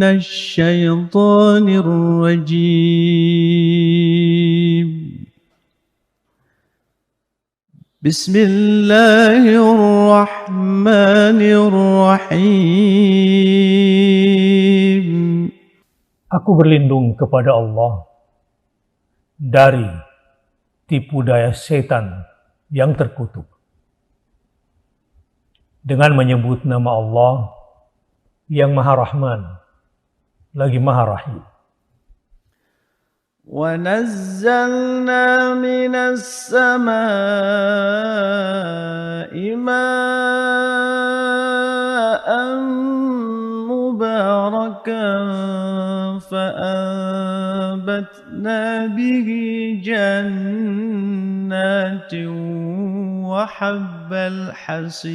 من الشيطان الرجيم بسم الله الرحمن الرحيم. Aku berlindung kepada Allah dari tipu daya setan yang terkutuk. Dengan menyebut nama Allah yang Maha Rahman lagi Maha Rahim. وَنَزَّلْنَا مِنَ السَّمَاءِ مَاءً مُبَارَكًا فَأَنبَتْنَا بِهِ جَنَّاتٍ وَحَبَّ الْحَصِيدِ.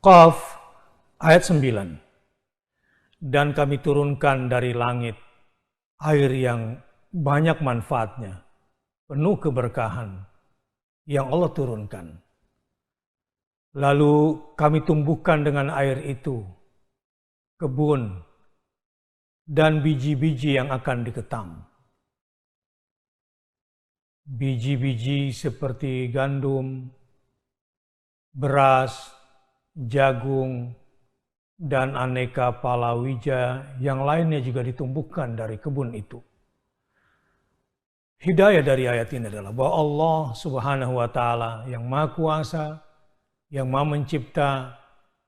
Qaf ayat 9. Dan kami turunkan dari langit air yang banyak manfaatnya, penuh keberkahan yang Allah turunkan. Lalu kami tumbuhkan dengan air itu kebun dan biji-biji yang akan diketam. Biji-biji seperti gandum, beras, jagung, dan aneka palawija yang lainnya juga ditumbuhkan dari kebun itu. Hidayah dari ayat ini adalah bahwa Allah Subhanahu wa Ta'ala yang Maha Kuasa, yang Maha Mencipta,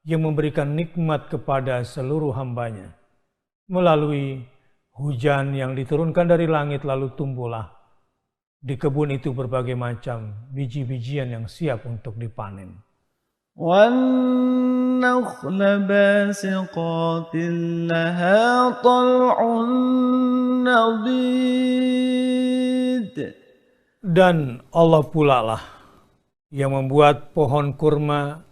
yang memberikan nikmat kepada seluruh hambanya melalui hujan yang diturunkan dari langit, lalu tumbuhlah di kebun itu berbagai macam biji-bijian yang siap untuk dipanen. وَالنَّخْلَ بَاسِقَاتٍ لَهَا طَلْعٌ نَضِيدٌ. Dan Allah pula lah yang membuat pohon kurma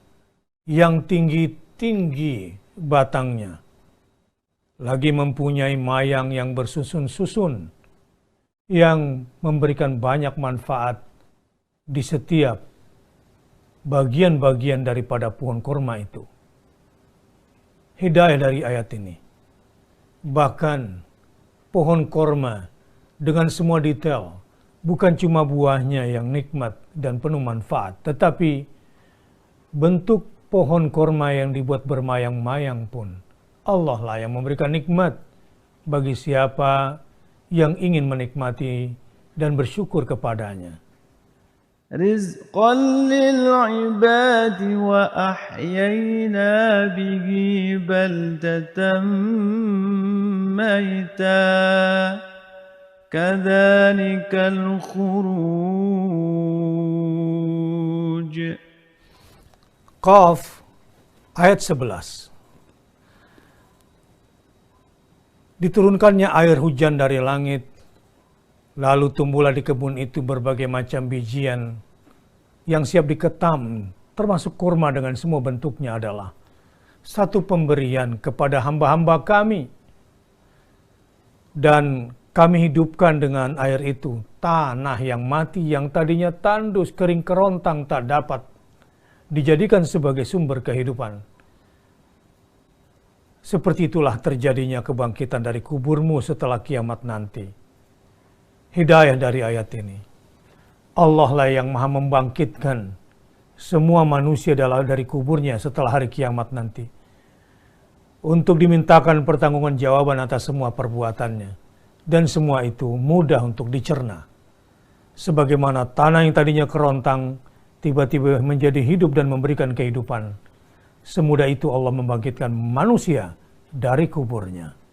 yang tinggi-tinggi batangnya, lagi mempunyai mayang yang bersusun-susun, yang memberikan banyak manfaat di setiap bagian-bagian daripada pohon kurma itu. Hidayah dari ayat ini. Bahkan pohon kurma dengan semua detail, bukan cuma buahnya yang nikmat dan penuh manfaat, tetapi bentuk pohon kurma yang dibuat bermayang-mayang pun Allah lah yang memberikan nikmat bagi siapa yang ingin menikmati dan bersyukur kepadanya. رِزْقًا لِلْعِبَادِ وَأَحْيَيْنَا بِهِ بَلْدَةً مَيْتًا كَذَلِكَ الْخُرُوجُ. Qaf ayat 11. Diturunkannya air hujan dari langit, lalu tumbuhlah di kebun itu berbagai macam bijian yang siap diketam, termasuk kurma dengan semua bentuknya, adalah satu pemberian kepada hamba-hamba kami. Dan kami hidupkan dengan air itu tanah yang mati, yang tadinya tandus, kering, kerontang, tak dapat dijadikan sebagai sumber kehidupan. Seperti itulah terjadinya kebangkitan dari kuburmu setelah kiamat nanti. Hidayah dari ayat ini. Allah lah yang Maha membangkitkan semua manusia dari kuburnya setelah hari kiamat nanti, untuk dimintakan pertanggungjawaban atas semua perbuatannya. Dan semua itu mudah untuk dicerna. Sebagaimana tanah yang tadinya kerontang tiba-tiba menjadi hidup dan memberikan kehidupan, semudah itu Allah membangkitkan manusia dari kuburnya.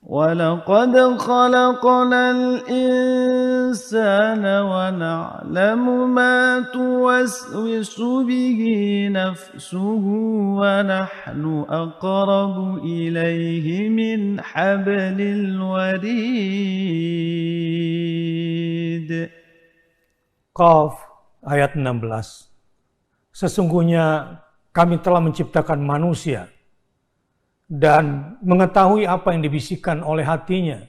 وَلَقَدْ خَلَقْنَا الْإِنسَانَ وَنَعْلَمُ مَا تُوَسْوِسُ بِهِ نَفْسُهُ وَنَحْنُ أَقْرَبُ إِلَيْهِ مِنْ حَبْلِ الْوَرِيدِ. Qaf ayat 16. Sesungguhnya kami telah menciptakan manusia dan mengetahui apa yang dibisikkan oleh hatinya,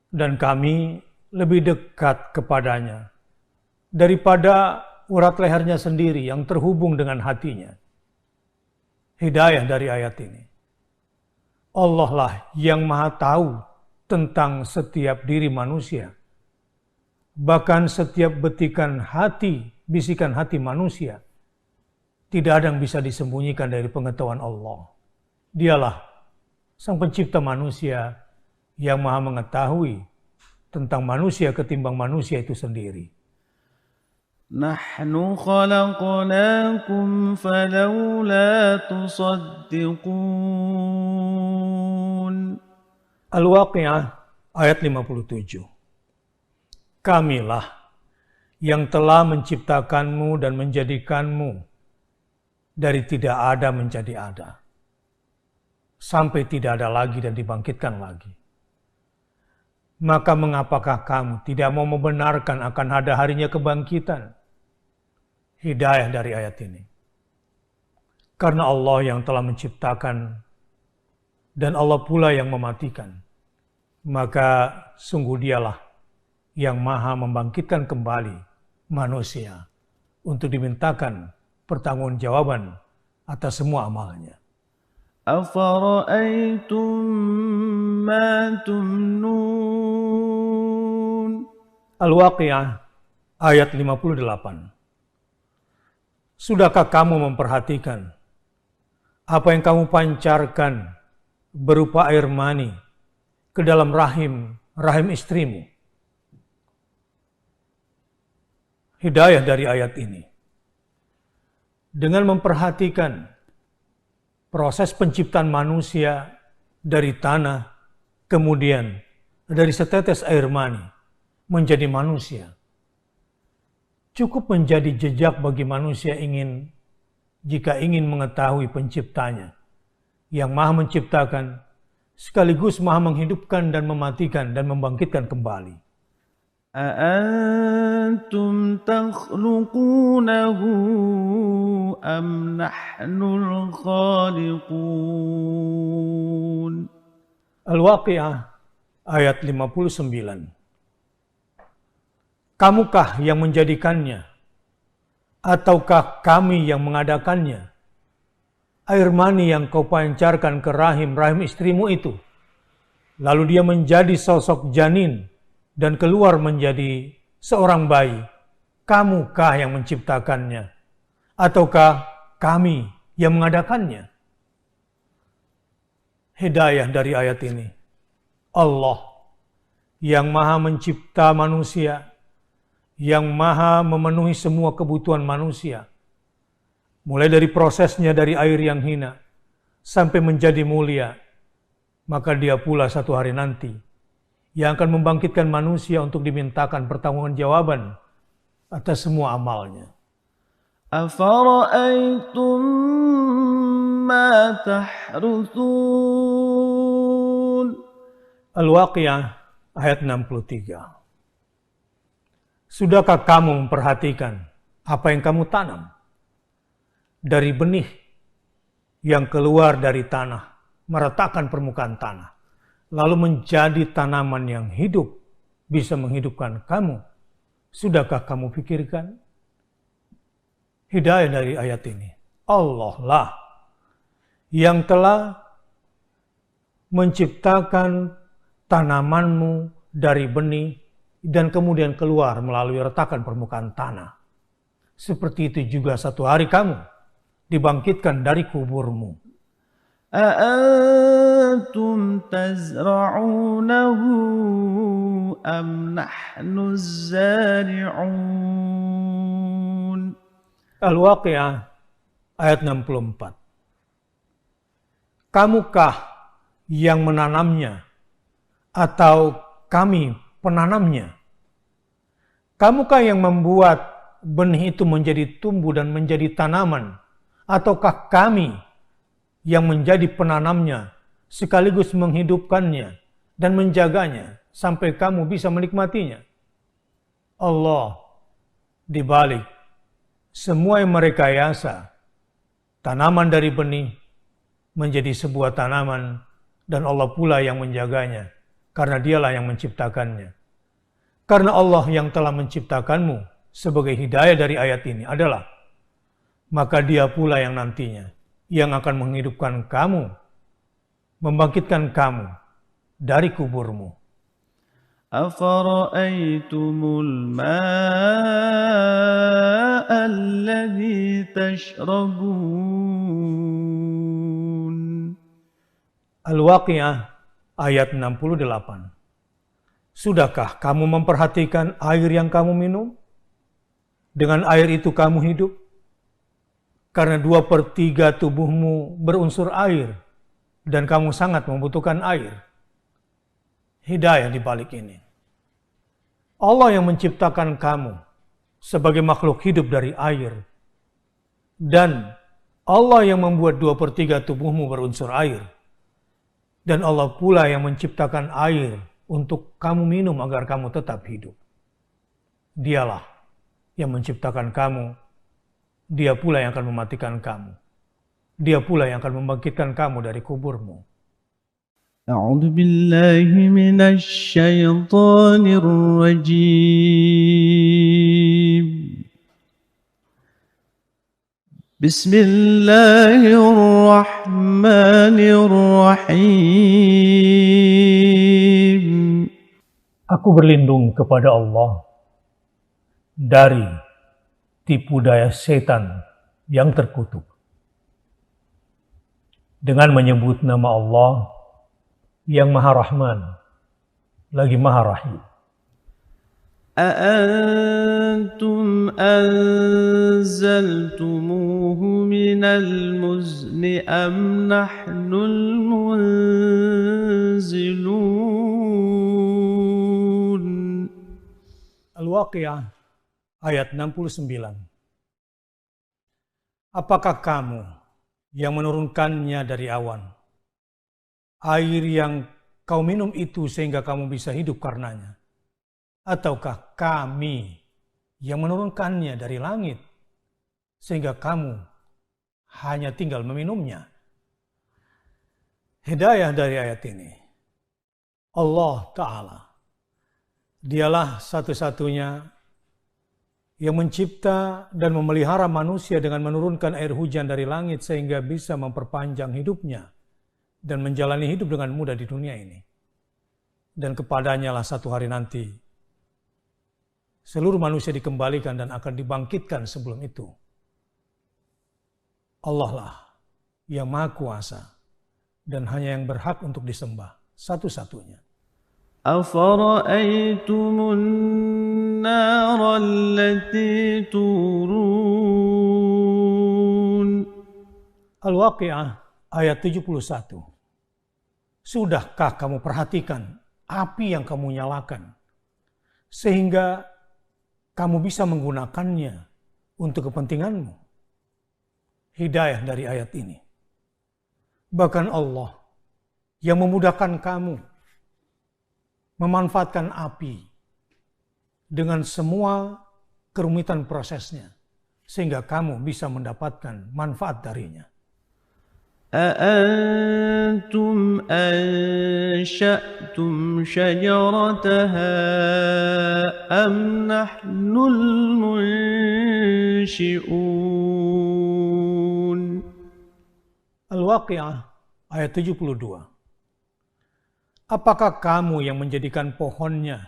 dan kami lebih dekat kepadanya daripada urat lehernya sendiri yang terhubung dengan hatinya. hidayah dari ayat ini. Allah lah yang maha tahu tentang setiap diri manusia. Bahkan setiap bisikan hati manusia. Tidak ada yang bisa disembunyikan dari pengetahuan Allah. Dialah Sang Pencipta manusia yang maha mengetahui tentang manusia ketimbang manusia itu sendiri. Nahnu khalaqnakum falawla tusaddiqun. Al-Waqi'ah ayat 57. Kamilah yang telah menciptakanmu dan menjadikanmu dari tidak ada menjadi ada. Sampai tidak ada lagi dan dibangkitkan lagi. Maka mengapakah kamu tidak mau membenarkan akan ada harinya kebangkitan? Hidayah dari ayat ini. Karena Allah yang telah menciptakan dan Allah pula yang mematikan. Maka sungguh dialah yang maha membangkitkan kembali manusia untuk dimintakan pertanggungjawaban atas semua amalnya. Afara'aytum ma tumnun. Al-Waqi'ah ayat 58. Sudahkah kamu memperhatikan apa yang kamu pancarkan berupa air mani ke dalam rahim istrimu? Hidayah dari ayat ini. Dengan memperhatikan proses penciptaan manusia dari tanah, kemudian dari setetes air mani menjadi manusia. Cukup menjadi jejak bagi manusia jika ingin mengetahui penciptanya, yang maha menciptakan, sekaligus maha menghidupkan dan mematikan dan membangkitkan kembali. أأنتم تخلقونه أم نحن الخالقون. Al-Waqi'ah ayat 59. Kamukah yang menjadikannya? Ataukah kami yang mengadakannya? Air mani yang kau pancarkan ke rahim istrimu itu, lalu dia menjadi sosok janin dan keluar menjadi seorang bayi. Kamukah yang menciptakannya? Ataukah kami yang mengadakannya? Hidayah dari ayat ini. Allah yang maha mencipta manusia, yang maha memenuhi semua kebutuhan manusia. Mulai dari prosesnya dari air yang hina sampai menjadi mulia. Maka dia pula satu hari nanti yang akan membangkitkan manusia untuk dimintakan pertanggungjawaban atas semua amalnya. Afara'aytum ma tahruthun. Al-Waqi'ah ayat 63. Sudahkah kamu memperhatikan apa yang kamu tanam? Dari benih yang keluar dari tanah, meratakan permukaan tanah, lalu menjadi tanaman yang hidup, bisa menghidupkan kamu. Sudahkah kamu pikirkan? Hidayah dari ayat ini. Allah lah yang telah menciptakan tanamanmu dari benih dan kemudian keluar melalui retakan permukaan tanah. Seperti itu juga satu hari kamu dibangkitkan dari kuburmu. أأنتم تزرعونه أم نحن الزارعون. Al-Waqi'ah ayat 64. Kamukah yang menanamnya atau kami penanamnya? Kamukah yang membuat benih itu menjadi tumbuh dan menjadi tanaman? Ataukah kami yang menjadi penanamnya sekaligus menghidupkannya dan menjaganya sampai kamu bisa menikmatinya? Allah di balik semua yang merekayasa tanaman dari benih menjadi sebuah tanaman, dan Allah pula yang menjaganya karena dialah yang menciptakannya. Karena Allah yang telah menciptakanmu sebagai hidayah dari ayat ini adalah, maka dia pula yang nantinya yang akan menghidupkan kamu, membangkitkan kamu dari kuburmu. أفرأيتم الماء الذي تشربون. Al-Waqiah ayat 68. Sudahkah kamu memperhatikan air yang kamu minum? Dengan air itu kamu hidup? Karena 2/3 tubuhmu berunsur air, dan kamu sangat membutuhkan air. Hidayah di balik ini. Allah yang menciptakan kamu sebagai makhluk hidup dari air, dan Allah yang membuat 2/3 tubuhmu berunsur air, dan Allah pula yang menciptakan air untuk kamu minum agar kamu tetap hidup. Dialah yang menciptakan kamu, Dia pula yang akan mematikan kamu, Dia pula yang akan membangkitkan kamu dari kuburmu. أعوذ بالله من الشيطان الرجيم. بسم الله الرحمن الرحيم. Aku berlindung kepada Allah dari tipu daya setan yang terkutuk. Dengan menyebut nama Allah yang Maha Rahman, lagi Maha Rahim. أأنتم أنزلتموه من المزن أم نحن المنزلون. Al-Waqiah ayat 69. Apakah kamu yang menurunkannya dari awan? Air yang kau minum itu sehingga kamu bisa hidup karenanya? Ataukah kami yang menurunkannya dari langit sehingga kamu hanya tinggal meminumnya? Hidayah dari ayat ini. Allah Ta'ala, Dialah satu-satunya yang mencipta dan memelihara manusia dengan menurunkan air hujan dari langit sehingga bisa memperpanjang hidupnya dan menjalani hidup dengan mudah di dunia ini. Dan kepadanya lah satu hari nanti seluruh manusia dikembalikan dan akan dibangkitkan sebelum itu. Allah lah yang Maha Kuasa dan hanya yang berhak untuk disembah, satu-satunya. أفرأيتم النار التي تورون. Al-Waqiah ayat 71. Sudahkah kamu perhatikan api yang kamu nyalakan, sehingga kamu bisa menggunakannya untuk kepentinganmu? Hidayah dari ayat ini. Bahkan Allah yang memudahkan kamu memanfaatkan api dengan semua kerumitan prosesnya, sehingga kamu bisa mendapatkan manfaat darinya. أأنتم أنشأتم شجرتها أم نحن المنشئون. Al-Waqiah ayat 72. Apakah kamu yang menjadikan pohonnya,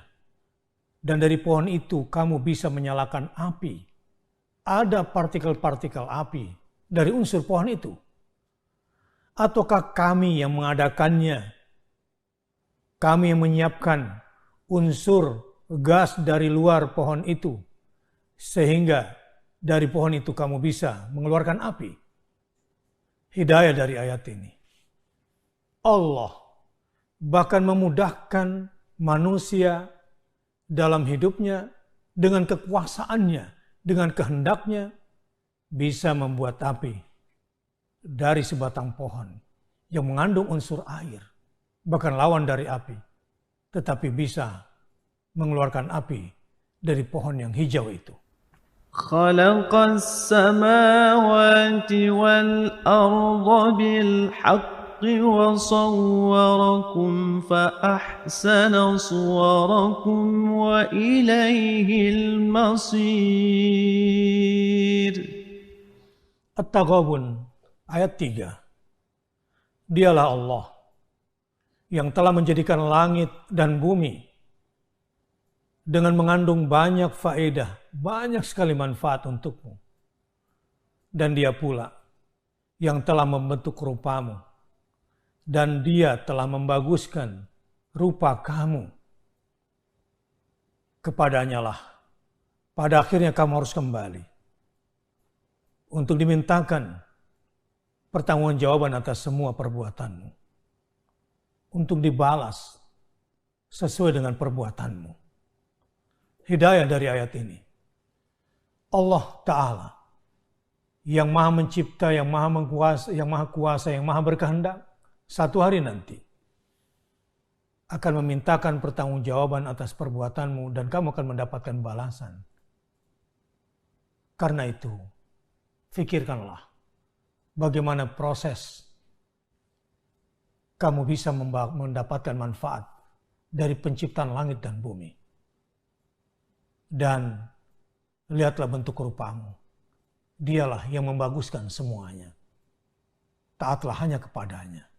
dan dari pohon itu kamu bisa menyalakan api? Ada partikel-partikel api dari unsur pohon itu. Ataukah kami yang mengadakannya? Kami yang menyiapkan unsur gas dari luar pohon itu, sehingga dari pohon itu kamu bisa mengeluarkan api. Hidayah dari ayat ini. Allah bahkan memudahkan manusia dalam hidupnya dengan kekuasaannya, dengan kehendaknya, bisa membuat api dari sebatang pohon yang mengandung unsur air, bahkan lawan dari api, tetapi bisa mengeluarkan api dari pohon yang hijau itu. خلق السماوات والأرض بالحق وصوركم فأحسن صوركم وإليه المصير. At-Taghabun Ayat 3. Dialah Allah yang telah menjadikan langit dan bumi dengan mengandung banyak faedah, banyak sekali manfaat untukmu. Dan Dia pula yang telah membentuk rupamu, dan Dia telah membaguskan rupa kamu. Kepadanya lah pada akhirnya kamu harus kembali untuk dimintakan pertanggungjawaban atas semua perbuatanmu, untuk dibalas sesuai dengan perbuatanmu. Hidayah dari ayat ini, Allah Ta'ala yang maha mencipta, yang maha kuasa, yang maha berkehendak, satu hari nanti akan memintakan pertanggungjawaban atas perbuatanmu dan kamu akan mendapatkan balasan. Karena itu, fikirkanlah bagaimana proses kamu bisa mendapatkan manfaat dari penciptaan langit dan bumi. Dan lihatlah bentuk rupamu. Dialah yang membaguskan semuanya. Taatlah hanya kepadanya.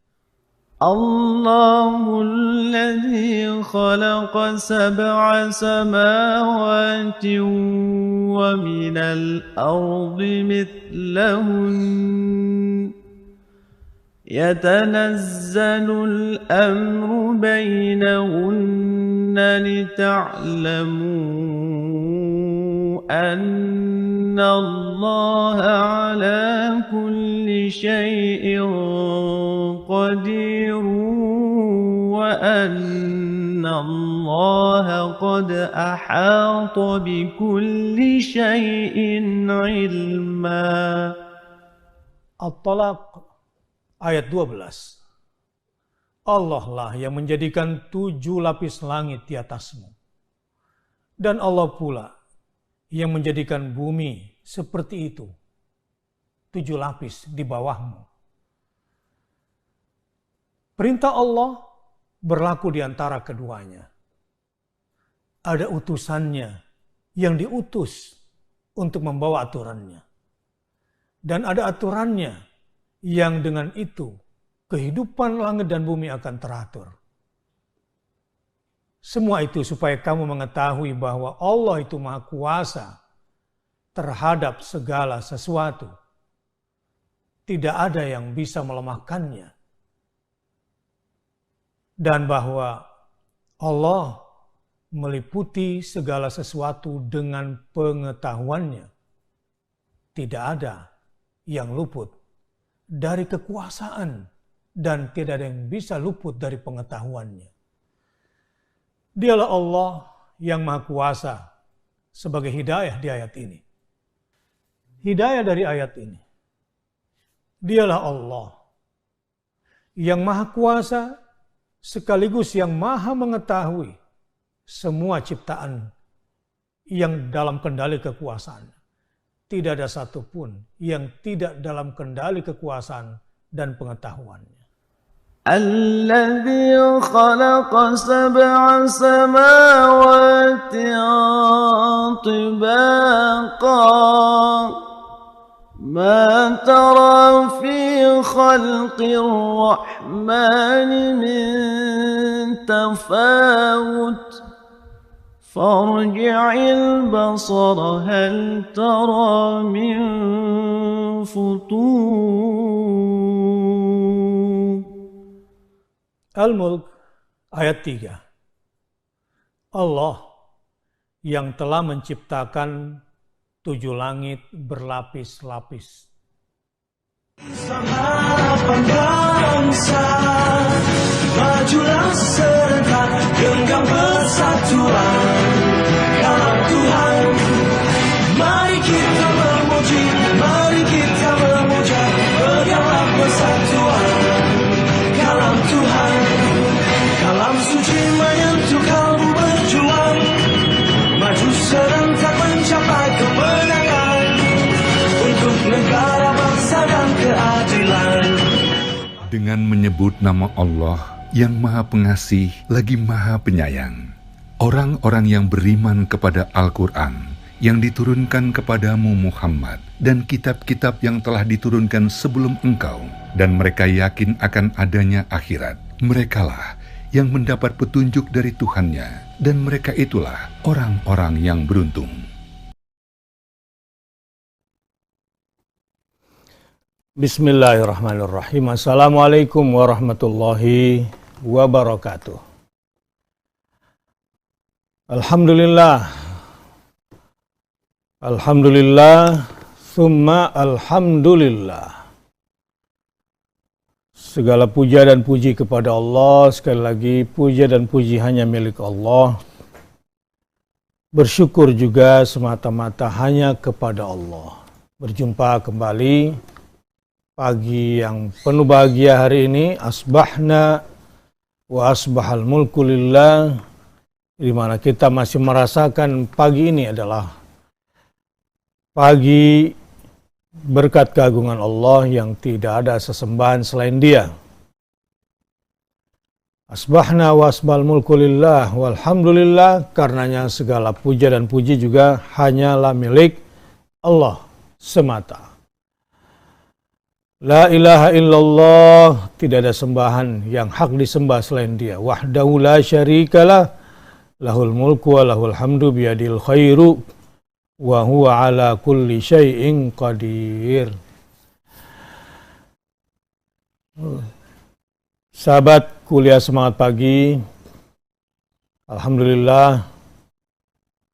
Allahul ladzi khalaqa sab'a samawati wa minal ardi mithlahun yatanazzalu al-amru bainahunna lita'lamu أن الله على كل شيء قدير وأن الله قد أحاط بكل شيء علما. At-Talaq ayat 12. Allah lah yang menjadikan 7 lapis langit di atasmu. Dan Allah pula yang menjadikan bumi seperti itu, 7 lapis di bawahmu. Perintah Allah berlaku di antara keduanya. Ada utusannya yang diutus untuk membawa aturannya. Dan ada aturannya yang dengan itu kehidupan langit dan bumi akan teratur. Semua itu supaya kamu mengetahui bahwa Allah itu Maha Kuasa terhadap segala sesuatu. Tidak ada yang bisa melemahkannya. Dan bahwa Allah meliputi segala sesuatu dengan pengetahuannya. Tidak ada yang luput dari kekuasaan dan tidak ada yang bisa luput dari pengetahuannya. Dialah Allah yang Maha Kuasa sebagai hidayah di ayat ini. Hidayah dari ayat ini. Dialah Allah yang Maha Kuasa sekaligus yang Maha mengetahui semua ciptaan yang dalam kendali kekuasaan. Tidak ada satupun yang tidak dalam kendali kekuasaan dan pengetahuannya. الذي خلق 7 سماوات طباقا ما ترى في خلق الرحمن من تفاوت فارجع البصر هل ترى من فطور. Al-Mulk ayat 3. Allah yang telah menciptakan 7 langit berlapis-lapis. Harapan bangsa, majulah serentak, genggam persatuan dalam Tuhan. Mari kita memuji, mari kita memuja, berialah persatuan dalam Tuhan. Kalam suci menyentuh kalbu berjuang, maju serentak mencapai kemenangan untuk negara, bangsa dan keadilan. Dengan menyebut nama Allah yang Maha Pengasih lagi Maha Penyayang, orang-orang yang beriman kepada Al-Quran yang diturunkan kepadamu Muhammad dan kitab-kitab yang telah diturunkan sebelum engkau, dan mereka yakin akan adanya akhirat. Merekalah yang mendapat petunjuk dari Tuhannya, dan mereka itulah orang-orang yang beruntung. Bismillahirrahmanirrahim. Assalamualaikum warahmatullahi wabarakatuh. Alhamdulillah, alhamdulillah, summa alhamdulillah. Segala puja dan puji kepada Allah. Sekali lagi, puja dan puji hanya milik Allah. Bersyukur juga semata-mata hanya kepada Allah. Berjumpa kembali pagi yang penuh bahagia hari ini. Asbahna wa asbahal mulku lillah, di mana kita masih merasakan pagi ini adalah pagi berkat keagungan Allah yang tidak ada sesembahan selain Dia. Asbahna wa asbahal mulku lillah walhamdulillah, karenanya segala puja dan puji juga hanyalah milik Allah semata. La ilaha illallah, tidak ada sembahan yang hak disembah selain Dia. Wahdahu la syarikalah, lahul mulku wa lahul hamdu biyadil khairu wa huwa ala kulli syai'in qadir. Sahabat kuliah semangat pagi, alhamdulillah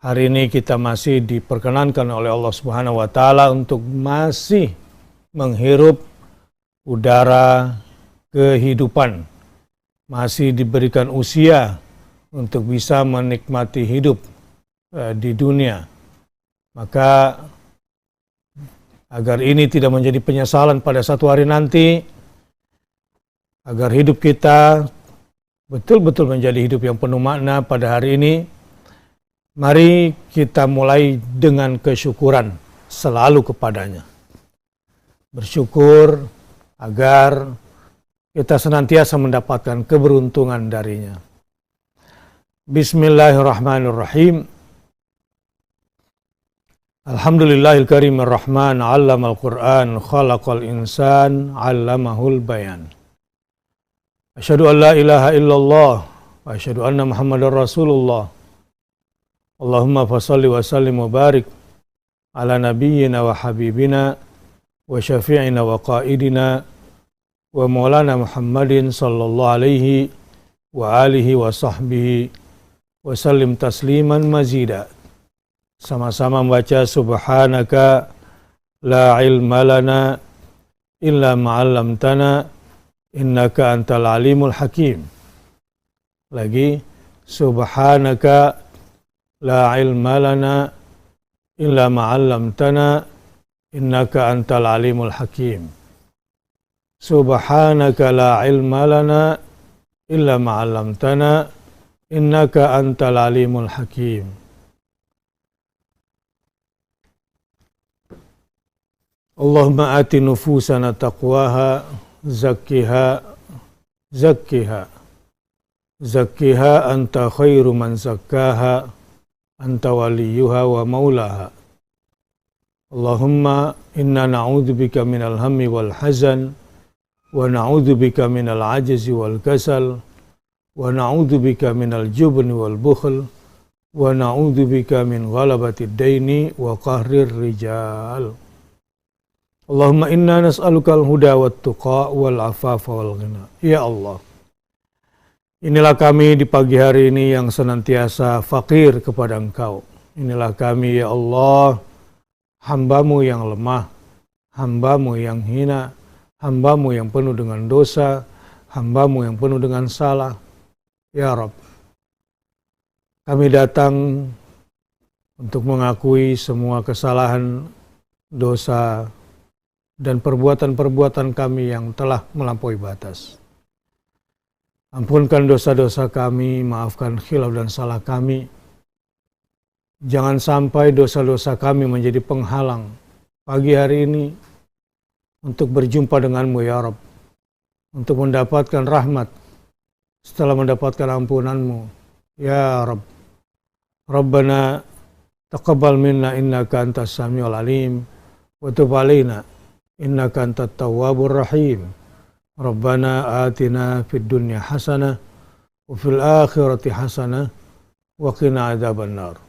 hari ini kita masih diperkenankan oleh Allah Subhanahu wa taala untuk masih menghirup udara kehidupan, masih diberikan usia untuk bisa menikmati hidup di dunia. Maka agar ini tidak menjadi penyesalan pada satu hari nanti, agar hidup kita betul-betul menjadi hidup yang penuh makna pada hari ini, mari kita mulai dengan kesyukuran selalu kepadanya. Bersyukur agar kita senantiasa mendapatkan keberuntungan darinya. Bismillahirrahmanirrahim. Alhamdulillahil karimir rahman, 'allamal Qur'an, khalaqal insan, 'allamahul bayan. Asyhadu an la ilaha illallah wa asyhadu anna Muhammadar Rasulullah. Allahumma fashalli wa sallim wa barik ala nabiyyina wa habibina wa syafi'ina wa qaidina wa maulana Muhammadin sallallahu alaihi wa alihi wa sahbihi wa sallim tasliman mazida. Sama-sama membaca subhanaka la ilma lana illa ma'allamtana innaka antal alimul hakim. Lagi, subhanaka la ilma lana illa ma'allamtana innaka antal alimul hakim. Subhanaka la ilma lana illa ma'allamtana innaka antal alimul hakim. Allahumma ati nufusana taqwaha zakkiha zakkiha zakkiha anta khairu man zakkaha anta waliyuha wa maulaha. Allahumma inna na'udzubika minal hammi wal hazan wa na'udzubika minal ajzi wal kasal wa na'udzubika minal jubni wal bukhl wa na'udzubika min ghalabatid daini wa qahrir rijal. Allahumma inna nas'alukal huda wat tuqa wal afafa wal ghina. Ya Allah, inilah kami di pagi hari ini yang senantiasa fakir kepada Engkau. Inilah kami ya Allah, hamba-Mu yang lemah, hamba-Mu yang hina, hamba-Mu yang penuh dengan dosa, hamba-Mu yang penuh dengan salah. Ya Rabb, kami datang untuk mengakui semua kesalahan, dosa, dan perbuatan-perbuatan kami yang telah melampaui batas. Ampunkan dosa-dosa kami, maafkan khilaf dan salah kami. Jangan sampai dosa-dosa kami menjadi penghalang pagi hari ini untuk berjumpa denganmu ya Rabb, untuk mendapatkan rahmat setelah mendapatkan ampunanmu ya Rabb. Rabbana Taqabbal minna innaka antas samiul alim wa tub alaina innaka antat tawwabur rahim. Rabbana atina fid dunya hasanah wa fil akhirati hasanah wa qina adzabannar.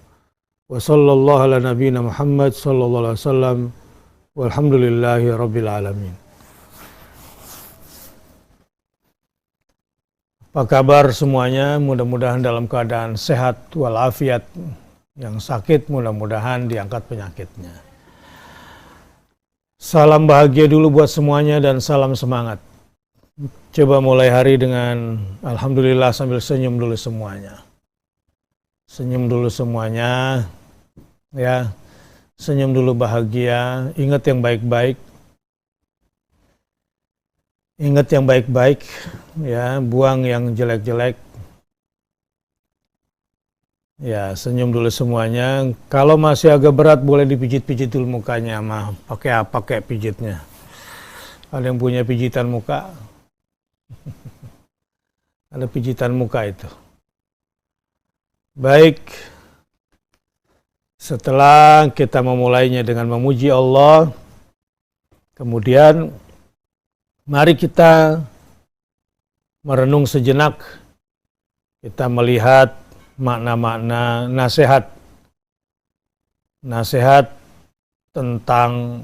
Wa sallallahu ala nabiyyina Muhammad sallallahu alaihi wasallam walhamdulillahi rabbil alamin. Apa kabar semuanya? Mudah-mudahan dalam keadaan sehat walafiat. Yang sakit mudah-mudahan diangkat penyakitnya. Salam bahagia dulu buat semuanya dan salam semangat. Coba mulai hari dengan alhamdulillah sambil senyum dulu semuanya. Senyum dulu semuanya. Ya. Senyum dulu bahagia. Ingat yang baik-baik. Ingat yang baik-baik. Ya, buang yang jelek-jelek. Ya, senyum dulu semuanya. Kalau masih agak berat boleh dipijit-pijit dulu mukanya, mah pakai apa kayak pijitnya. Ada yang punya pijitan muka? Ada pijitan muka itu. Baik. Setelah kita memulainya dengan memuji Allah, kemudian mari kita merenung sejenak. Kita melihat makna-makna nasihat tentang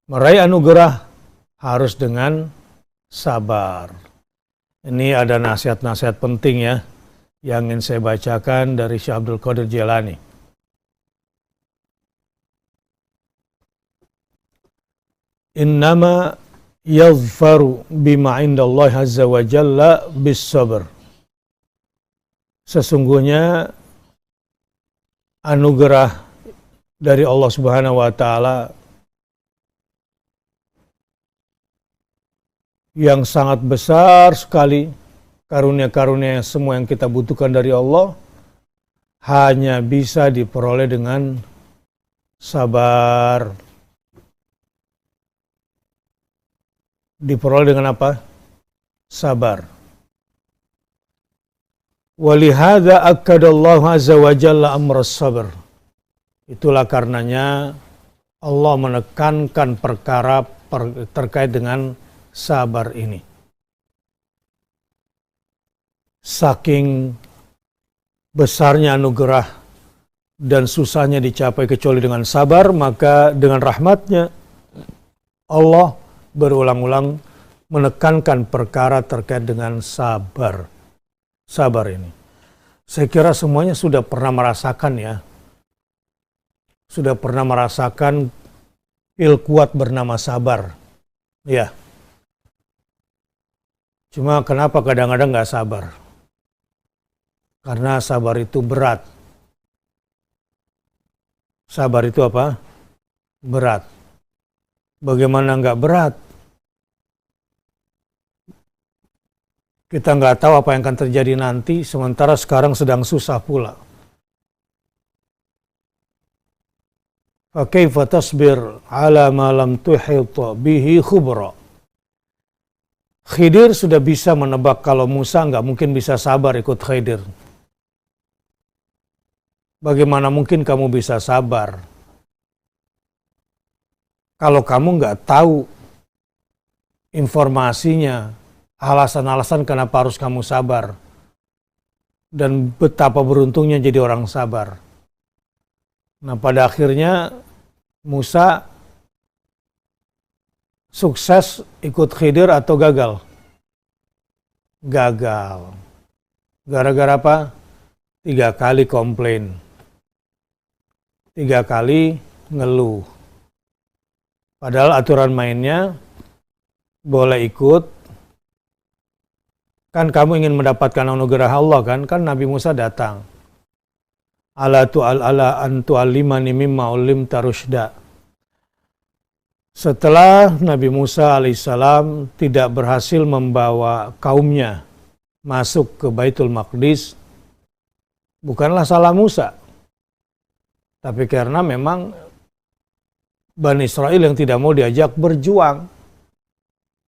meraih anugerah harus dengan sabar. Ini ada nasihat-nasihat penting ya yang ingin saya bacakan dari Syekh Abdul Qadir Jailani. Innama yaghfaru bima indallahi azza wa jalla bis sabr. Sesungguhnya anugerah dari Allah Subhanahu wa taala yang sangat besar sekali, karunia-karunia semua yang kita butuhkan dari Allah hanya bisa diperoleh dengan sabar. Diperoleh dengan apa? Sabar. Walihada akkadallahu azza wa jalla amras sabr. Itulah karenanya Allah menekankan perkara terkait dengan sabar ini. Saking besarnya anugerah dan susahnya dicapai kecuali dengan sabar, maka dengan rahmatnya Allah berulang-ulang menekankan perkara terkait dengan sabar. Sabar ini. Saya kira semuanya sudah pernah merasakan ya. Sudah pernah merasakan pil kuat bernama sabar. Ya. Cuma kenapa kadang-kadang nggak sabar? Karena sabar itu berat. Sabar itu apa? Berat. Bagaimana nggak berat? Kita nggak tahu apa yang akan terjadi nanti, sementara sekarang sedang susah pula. Fakaifa tasbir ala ma lam tuhit bihi khubra. Khidir sudah bisa menebak kalau Musa nggak mungkin bisa sabar ikut Khidir. Bagaimana mungkin kamu bisa sabar kalau kamu nggak tahu informasinya, alasan-alasan kenapa harus kamu sabar, dan betapa beruntungnya jadi orang sabar. Nah, pada akhirnya Musa sukses ikut Khidir atau gagal? Gagal. Gara-gara apa? 3 kali komplain. 3 kali ngeluh. Padahal aturan mainnya boleh ikut. Kan kamu ingin mendapatkan anugerah Allah kan? Kan Nabi Musa datang. Ala antu'allimani mimma ulimta rusyda. Setelah Nabi Musa alaihissalam tidak berhasil membawa kaumnya masuk ke Baitul Maqdis, bukanlah salah Musa. Tapi karena memang Bani Israel yang tidak mau diajak berjuang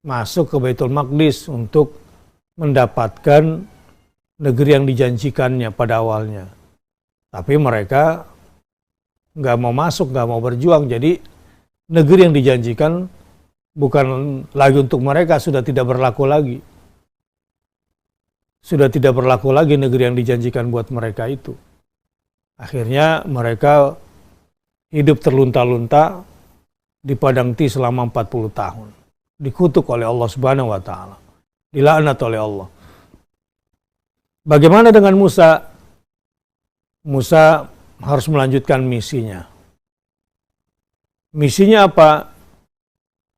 masuk ke Baitul Maqdis untuk mendapatkan negeri yang dijanjikannya pada awalnya. Tapi mereka nggak mau masuk, nggak mau berjuang. Jadi negeri yang dijanjikan bukan lagi untuk mereka, sudah tidak berlaku lagi. Sudah tidak berlaku lagi negeri yang dijanjikan buat mereka itu. Akhirnya mereka hidup terlunta-lunta di padang Ti selama 40 tahun. Dikutuk oleh Allah Subhanahu wa taala. Dilaknat oleh Allah. Bagaimana dengan Musa? Musa harus melanjutkan misinya. Misinya apa?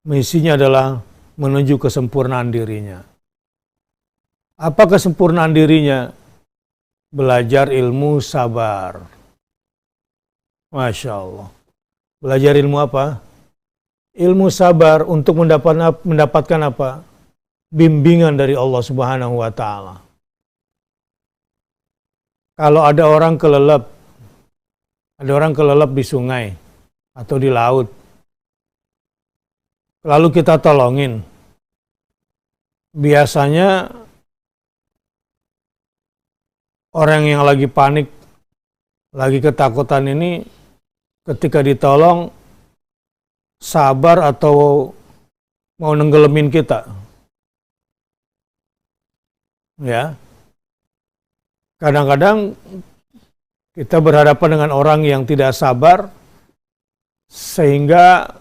Misinya adalah menuju kesempurnaan dirinya. Apa kesempurnaan dirinya? Belajar ilmu sabar. Masya Allah. Belajar ilmu apa? Ilmu sabar untuk mendapatkan apa? Bimbingan dari Allah Subhanahu wa taala. Kalau ada orang kelelep di sungai atau di laut, lalu kita tolongin. Biasanya orang yang lagi panik, lagi ketakutan ini ketika ditolong sabar atau mau nenggelemin kita. Ya. Kadang-kadang kita berhadapan dengan orang yang tidak sabar sehingga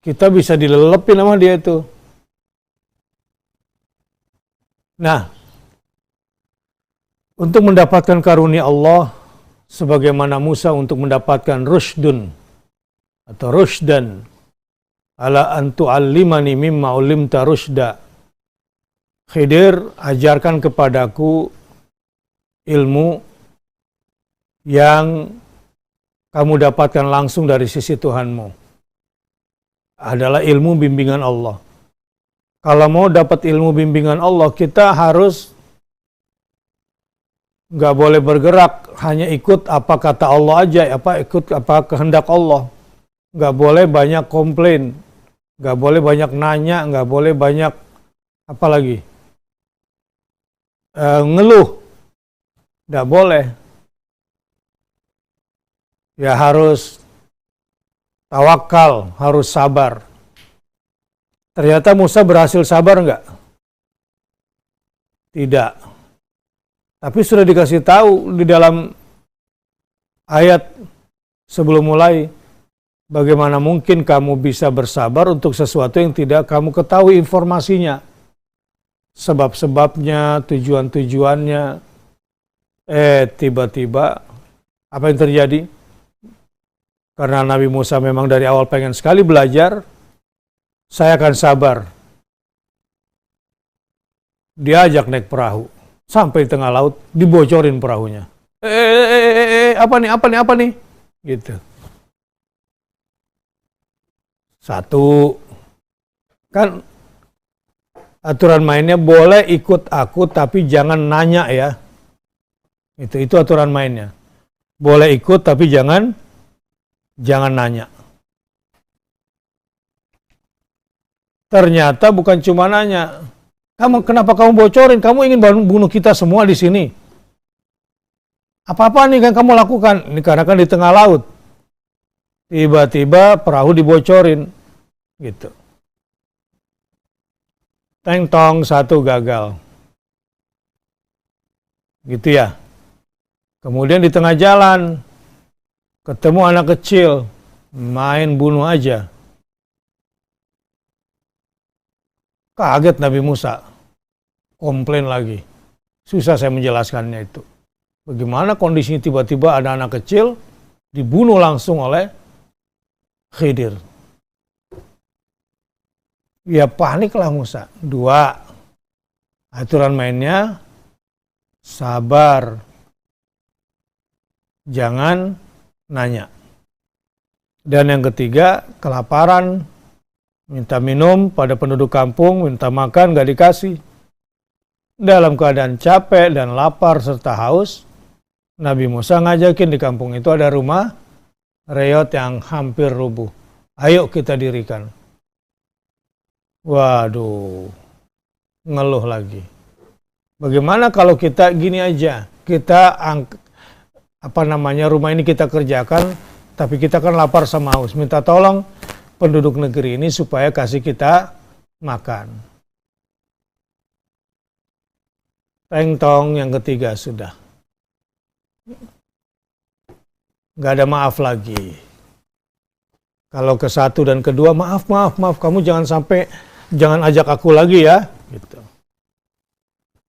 kita bisa dilelepin sama dia itu. Nah, untuk mendapatkan karunia Allah sebagaimana Musa untuk mendapatkan rushdun atau rushdan, ala antu alimani mimma ulimta rushda. Khidir, ajarkan kepadaku ilmu yang kamu dapatkan langsung dari sisi Tuhanmu. Adalah ilmu bimbingan Allah. Kalau mau dapat ilmu bimbingan Allah, kita harus nggak boleh bergerak, hanya ikut apa kata Allah aja, ikut apa kehendak Allah. Nggak boleh banyak komplain, nggak boleh banyak nanya, nggak boleh banyak apa lagi, ngeluh. Nggak boleh. Ya harus tawakal, harus sabar. Ternyata Musa berhasil sabar nggak? Tidak. Tapi sudah dikasih tahu di dalam ayat sebelum mulai, bagaimana mungkin kamu bisa bersabar untuk sesuatu yang tidak kamu ketahui informasinya. Sebab-sebabnya, tujuan-tujuannya. Tiba-tiba apa yang terjadi? Karena Nabi Musa memang dari awal pengen sekali belajar, saya akan sabar. Diajak naik perahu, sampai di tengah laut, dibocorin perahunya. Apa nih? Gitu. Satu, kan aturan mainnya boleh ikut aku, tapi jangan nanya ya. Itu aturan mainnya. Boleh ikut tapi jangan nanya. Ternyata bukan cuma nanya. Kenapa kamu bocorin? Kamu ingin bunuh kita semua di sini. Apa-apa nih yang kamu lakukan? Ini karena kan di tengah laut. Tiba-tiba perahu dibocorin. Gitu. Teng tong, satu gagal. Gitu ya. Kemudian di tengah jalan, ketemu anak kecil, main bunuh aja. Kaget Nabi Musa, komplain lagi. Susah saya menjelaskannya itu. Bagaimana kondisinya tiba-tiba ada anak kecil, dibunuh langsung oleh Khidir. Ya paniklah Musa. Dua, aturan mainnya, sabar. Jangan nanya. Dan yang ketiga, kelaparan, minta minum pada penduduk kampung, minta makan, gak dikasih. Dalam keadaan capek dan lapar serta haus, Nabi Musa ngajakin di kampung itu ada rumah reot yang hampir rubuh. Ayo kita dirikan. Waduh, ngeluh lagi. Bagaimana kalau kita gini aja, kita rumah ini kita kerjakan, tapi kita kan lapar sama haus. Minta tolong penduduk negeri ini supaya kasih kita makan. Teng tong yang ketiga sudah. Nggak ada maaf lagi. Kalau ke satu dan kedua, maaf, kamu jangan ajak aku lagi ya. Gitu.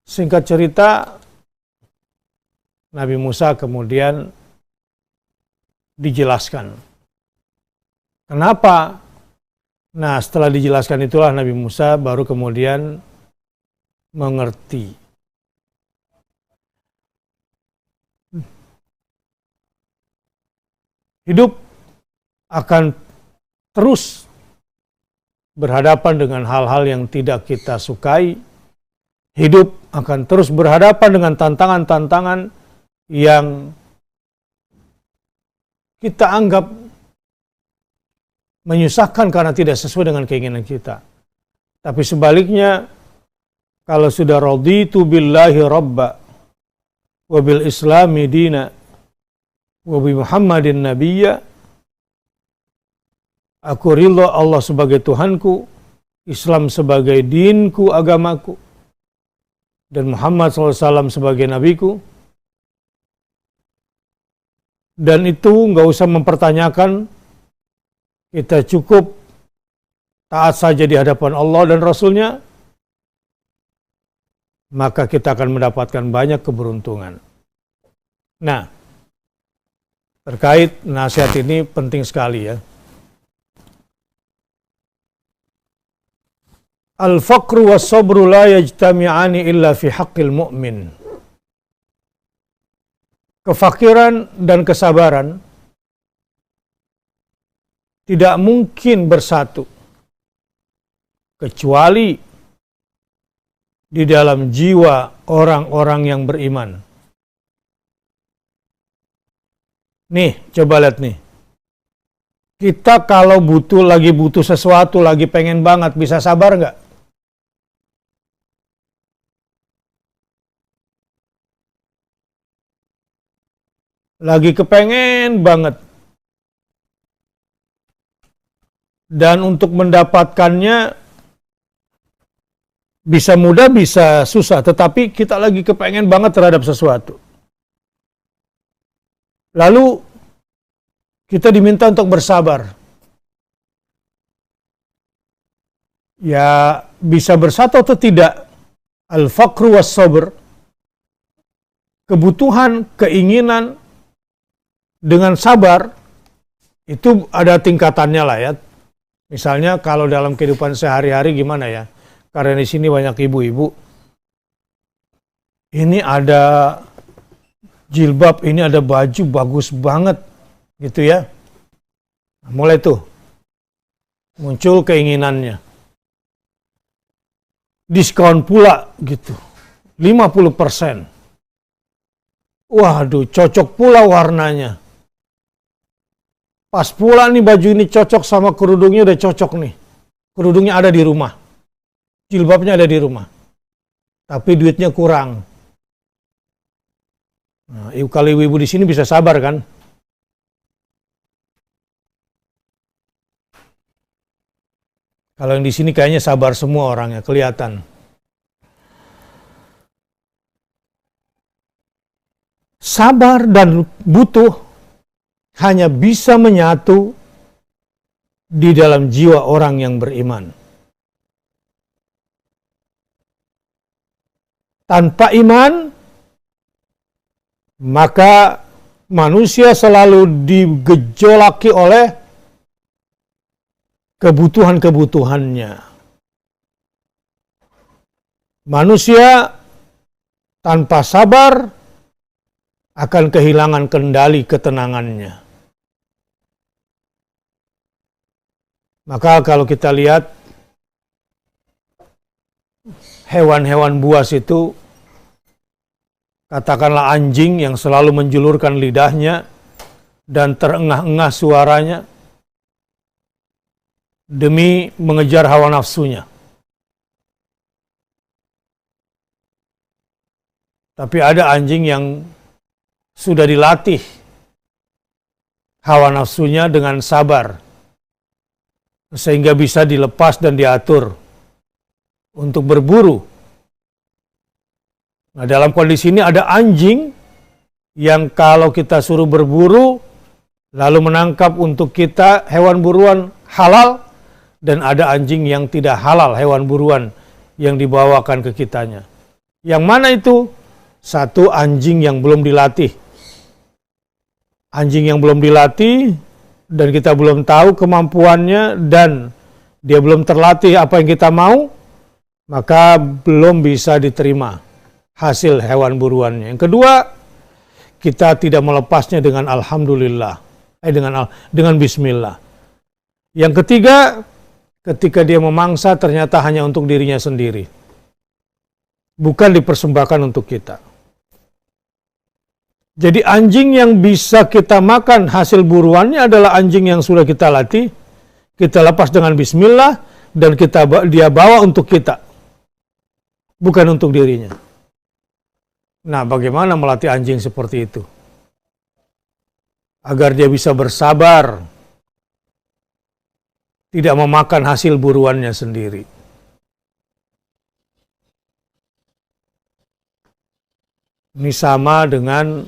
Singkat cerita, Nabi Musa kemudian dijelaskan. Kenapa? Nah, setelah dijelaskan itulah Nabi Musa baru kemudian mengerti. Hidup akan terus berhadapan dengan hal-hal yang tidak kita sukai. Hidup akan terus berhadapan dengan tantangan-tantangan yang kita anggap menyusahkan karena tidak sesuai dengan keinginan kita. Tapi sebaliknya, kalau sudah raditu billahi rabba wa bil islami dina wa bi Muhammadin nabiyya, aku ridho Allah sebagai Tuhanku, Islam sebagai dinku, agamaku, dan Muhammad SAW sebagai nabiku. Dan itu nggak usah mempertanyakan, kita cukup taat saja di hadapan Allah dan Rasulnya, maka kita akan mendapatkan banyak keberuntungan. Nah, terkait nasihat ini penting sekali ya. Al-faqru was-sabru la yajtami'ani illa fi haqqil mu'min. Kefakiran dan kesabaran tidak mungkin bersatu kecuali di dalam jiwa orang-orang yang beriman. Nih, coba lihat nih. Kita kalau lagi butuh sesuatu, lagi pengen banget, bisa sabar nggak? Lagi kepengen banget. Dan untuk mendapatkannya bisa mudah, bisa susah. Tetapi kita lagi kepengen banget terhadap sesuatu. Lalu kita diminta untuk bersabar. Ya, bisa bersatu atau tidak? Al-faqru was-sabr. Kebutuhan, keinginan, dengan sabar, itu ada tingkatannya lah ya. Misalnya kalau dalam kehidupan sehari-hari gimana ya? Karena di sini banyak ibu-ibu. Ini ada jilbab, ini ada baju bagus banget. Gitu ya. Mulai tuh muncul keinginannya. Diskon pula gitu. 50%. Waduh, cocok pula warnanya. Pas pula nih baju ini cocok sama kerudungnya, udah cocok nih. Kerudungnya ada di rumah. Jilbabnya ada di rumah. Tapi duitnya kurang. Nah, kalau ibu-ibu di sini bisa sabar kan? Kalau yang di sini kayaknya sabar semua orangnya, kelihatan. Sabar dan butuh hanya bisa menyatu di dalam jiwa orang yang beriman. Tanpa iman, maka manusia selalu digejolaki oleh kebutuhan-kebutuhannya. Manusia tanpa sabar akan kehilangan kendali ketenangannya. Maka kalau kita lihat hewan-hewan buas itu, katakanlah anjing yang selalu menjulurkan lidahnya dan terengah-engah suaranya demi mengejar hawa nafsunya. Tapi ada anjing yang sudah dilatih hawa nafsunya dengan sabar, sehingga bisa dilepas dan diatur untuk berburu. Nah, dalam kondisi ini ada anjing yang kalau kita suruh berburu, lalu menangkap untuk kita hewan buruan halal, dan ada anjing yang tidak halal, hewan buruan yang dibawakan ke kitanya. Yang mana itu? Satu, anjing yang belum dilatih. Anjing yang belum dilatih dan kita belum tahu kemampuannya dan dia belum terlatih apa yang kita mau, maka belum bisa diterima hasil hewan buruannya. Yang kedua, kita tidak melepasnya dengan alhamdulillah, dengan bismillah. Yang ketiga, ketika dia memangsa ternyata hanya untuk dirinya sendiri, bukan dipersembahkan untuk kita. Jadi anjing yang bisa kita makan hasil buruannya adalah anjing yang sudah kita latih, kita lepas dengan bismillah, dan dia bawa untuk kita, bukan untuk dirinya. Nah, bagaimana melatih anjing seperti itu? Agar dia bisa bersabar, tidak memakan hasil buruannya sendiri. Ini sama dengan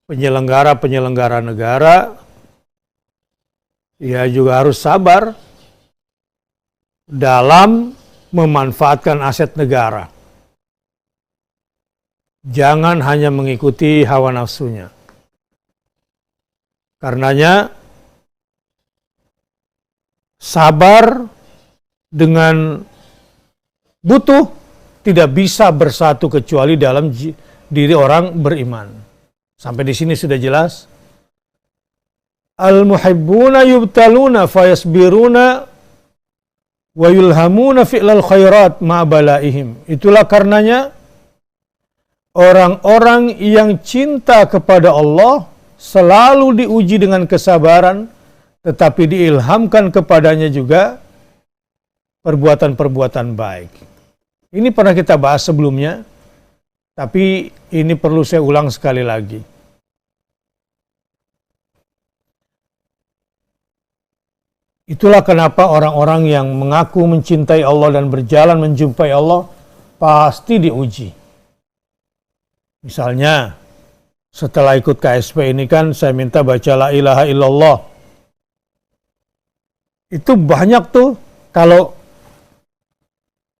penyelenggara negara, ya juga harus sabar dalam memanfaatkan aset negara. Jangan hanya mengikuti hawa nafsunya. Karenanya, sabar dengan butuh tidak bisa bersatu kecuali dalam diri orang beriman. Sampai di sini sudah jelas. Al-muhibbuna yubtaluna fayasbiruna wa yulhamuna fi'lal khairat ma balaihim. Itulah karenanya orang-orang yang cinta kepada Allah selalu diuji dengan kesabaran, tetapi diilhamkan kepadanya juga perbuatan-perbuatan baik. Ini pernah kita bahas sebelumnya, tapi ini perlu saya ulang sekali lagi. Itulah kenapa orang-orang yang mengaku mencintai Allah dan berjalan menjumpai Allah pasti diuji. Misalnya, setelah ikut KSP ini kan saya minta baca la ilaha illallah. Itu banyak tuh, kalau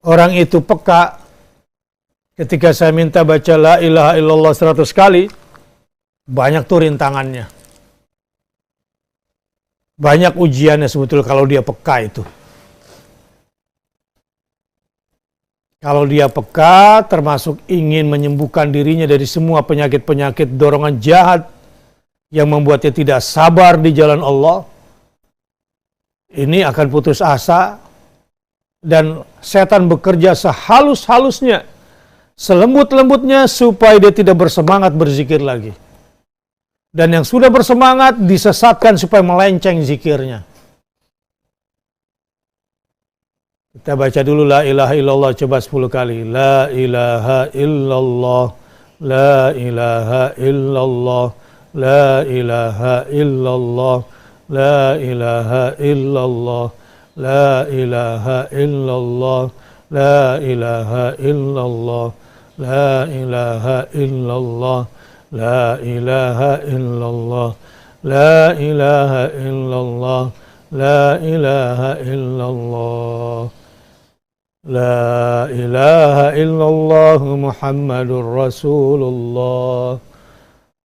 orang itu peka, ketika saya minta baca la ilaha illallah 100 kali, banyak tuh rintangannya. Banyak ujiannya sebetulnya kalau dia peka itu. Kalau dia peka, termasuk ingin menyembuhkan dirinya dari semua penyakit-penyakit dorongan jahat yang membuatnya tidak sabar di jalan Allah, ini akan putus asa dan setan bekerja sehalus-halusnya, selembut-lembutnya supaya dia tidak bersemangat berzikir lagi. Dan yang sudah bersemangat disesatkan supaya melenceng zikirnya. Kita baca dulu la ilaha illallah, coba 10 kali. La ilaha illallah, la ilaha illallah, la ilaha illallah, la ilaha illallah, la ilaha illallah, la ilaha illallah, la ilaha illallah, la ilaha illallah, la ilaha illallah, la ilaha illallah. La ilaha illallah Muhammadur Rasulullah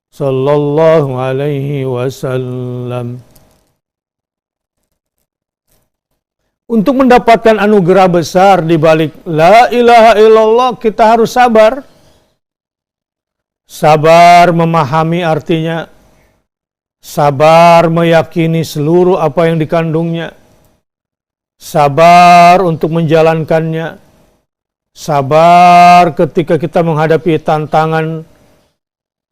sallallahu alaihi wasallam. Untuk mendapatkan anugerah besar di balik la ilaha illallah, kita harus sabar. Sabar memahami artinya, sabar meyakini seluruh apa yang dikandungnya, sabar untuk menjalankannya, sabar ketika kita menghadapi tantangan,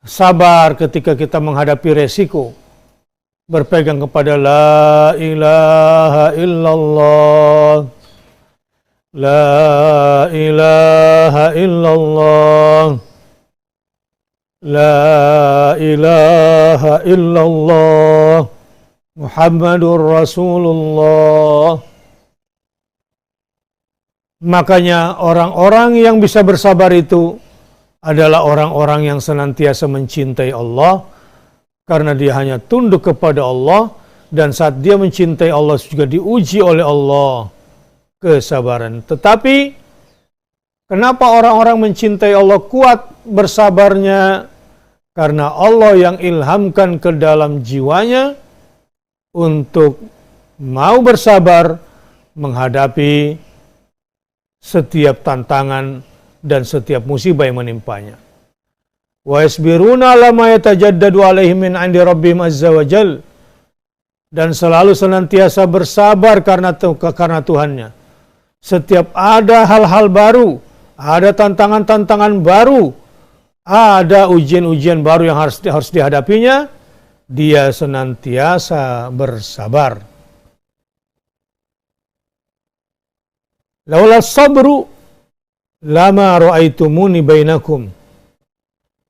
sabar ketika kita menghadapi resiko, berpegang kepada la ilaha illallah, la ilaha illallah, la ilaha illallah, Muhammadur Rasulullah. Makanya orang-orang yang bisa bersabar itu adalah orang-orang yang senantiasa mencintai Allah, karena dia hanya tunduk kepada Allah, dan saat dia mencintai Allah juga diuji oleh Allah kesabaran. Tetapi kenapa orang-orang mencintai Allah kuat bersabarnya? Karena Allah yang ilhamkan ke dalam jiwanya untuk mau bersabar menghadapi setiap tantangan dan setiap musibah yang menimpanya. Wa yasbiruna ala ma yatajaddadu alaihim min 'indi rabbihim azza wa jal. Dan selalu senantiasa bersabar karena Tuhannya. Setiap ada hal-hal baru, ada tantangan-tantangan baru, ada ujian-ujian baru yang harus dihadapinya, dia senantiasa bersabar. Laula sabru lama ra'aitumuni bainakum.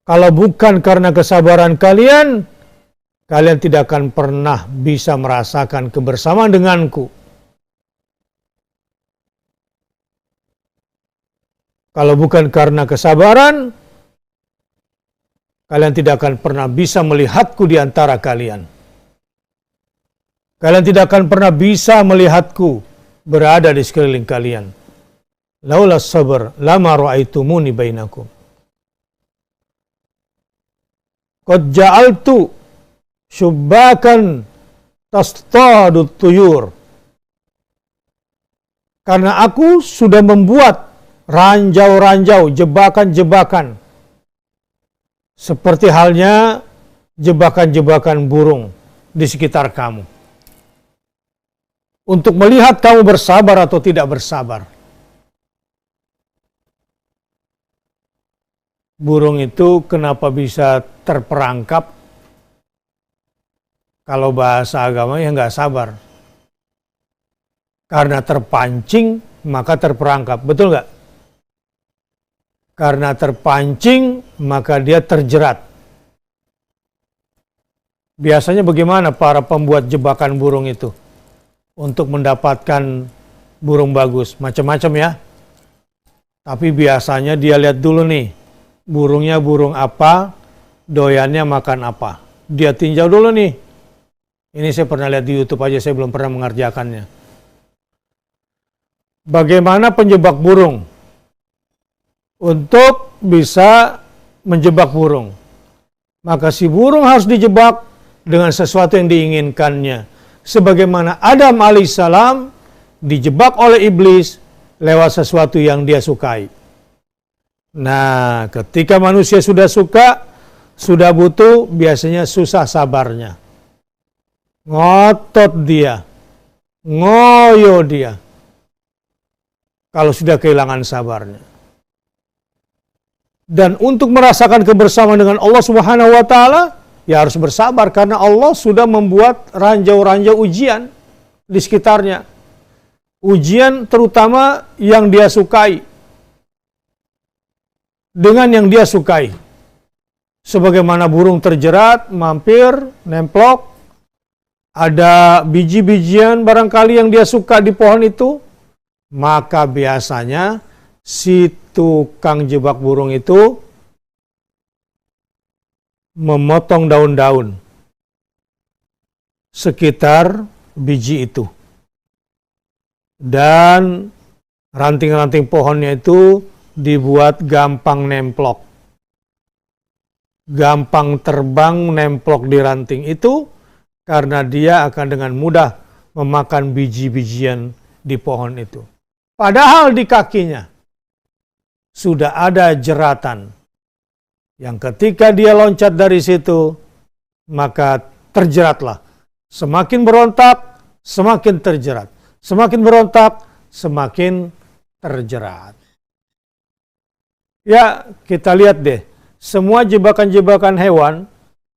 Kalau bukan karena kesabaran kalian, kalian tidak akan pernah bisa merasakan kebersamaan denganku. Kalau bukan karena kesabaran, kalian tidak akan pernah bisa melihatku di antara kalian. Kalian tidak akan pernah bisa melihatku berada di sekeliling kalian. Laula sabar lama ra'aitumuni bainakum. Qad ja'altu syubbakan tastadut tuyur. Karena aku sudah membuat ranjau-ranjau, jebakan-jebakan, seperti halnya jebakan-jebakan burung di sekitar kamu, untuk melihat kamu bersabar atau tidak bersabar. Burung itu kenapa bisa terperangkap? Kalau bahasa agamanya nggak sabar. Karena terpancing, maka terperangkap. Betul nggak? Karena terpancing, maka dia terjerat. Biasanya bagaimana para pembuat jebakan burung itu? Untuk mendapatkan burung bagus. Macam-macam ya. Tapi biasanya dia lihat dulu nih. Burungnya burung apa, doyannya makan apa. Dia tinjau dulu nih. Ini saya pernah lihat di YouTube aja, saya belum pernah mengerjakannya. Bagaimana penjebak burung? Untuk bisa menjebak burung, maka si burung harus dijebak dengan sesuatu yang diinginkannya. Sebagaimana Adam alaihissalam dijebak oleh iblis lewat sesuatu yang dia sukai. Nah, ketika manusia sudah suka, sudah butuh, biasanya susah sabarnya. Ngotot dia, ngoyo dia, kalau sudah kehilangan sabarnya. Dan untuk merasakan kebersamaan dengan Allah Subhanahu wa Ta'ala, ya harus bersabar, karena Allah sudah membuat ranjau-ranjau ujian di sekitarnya. Ujian terutama yang dia sukai, dengan yang dia sukai. Sebagaimana burung terjerat, mampir, nemplok, ada biji-bijian barangkali yang dia suka di pohon itu, maka biasanya si tukang jebak burung itu memotong daun-daun sekitar biji itu. Dan ranting-ranting pohonnya itu dibuat gampang nemplok. Gampang terbang nemplok di ranting itu, karena dia akan dengan mudah memakan biji-bijian di pohon itu. Padahal di kakinya sudah ada jeratan yang ketika dia loncat dari situ, maka terjeratlah. Semakin berontak, semakin terjerat. Semakin berontak, semakin terjerat. Ya, kita lihat deh. Semua jebakan-jebakan hewan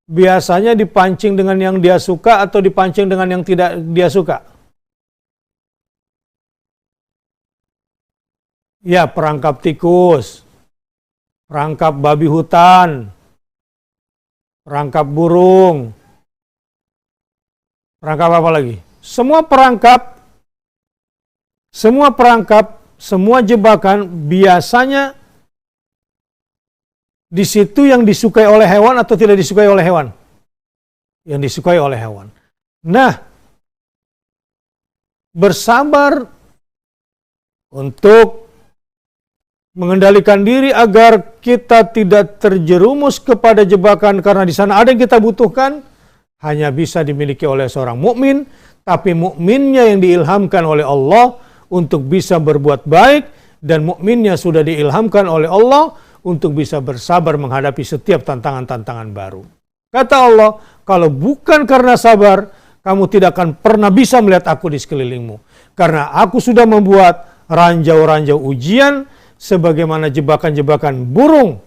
biasanya dipancing dengan yang dia suka atau dipancing dengan yang tidak dia suka. Ya, perangkap tikus, perangkap babi hutan, perangkap burung, Perangkap apa lagi? Semua jebakan biasanya di situ yang disukai oleh hewan atau tidak disukai oleh hewan? Yang disukai oleh hewan. Nah, bersabar untuk mengendalikan diri agar kita tidak terjerumus kepada jebakan karena di sana ada yang kita butuhkan, hanya bisa dimiliki oleh seorang mukmin, tapi mukminnya yang diilhamkan oleh Allah untuk bisa berbuat baik dan mukminnya sudah diilhamkan oleh Allah untuk bisa bersabar menghadapi setiap tantangan-tantangan baru. Kata Allah, kalau bukan karena sabar, kamu tidak akan pernah bisa melihat aku di sekelilingmu. Karena aku sudah membuat ranjau-ranjau ujian sebagaimana jebakan-jebakan burung.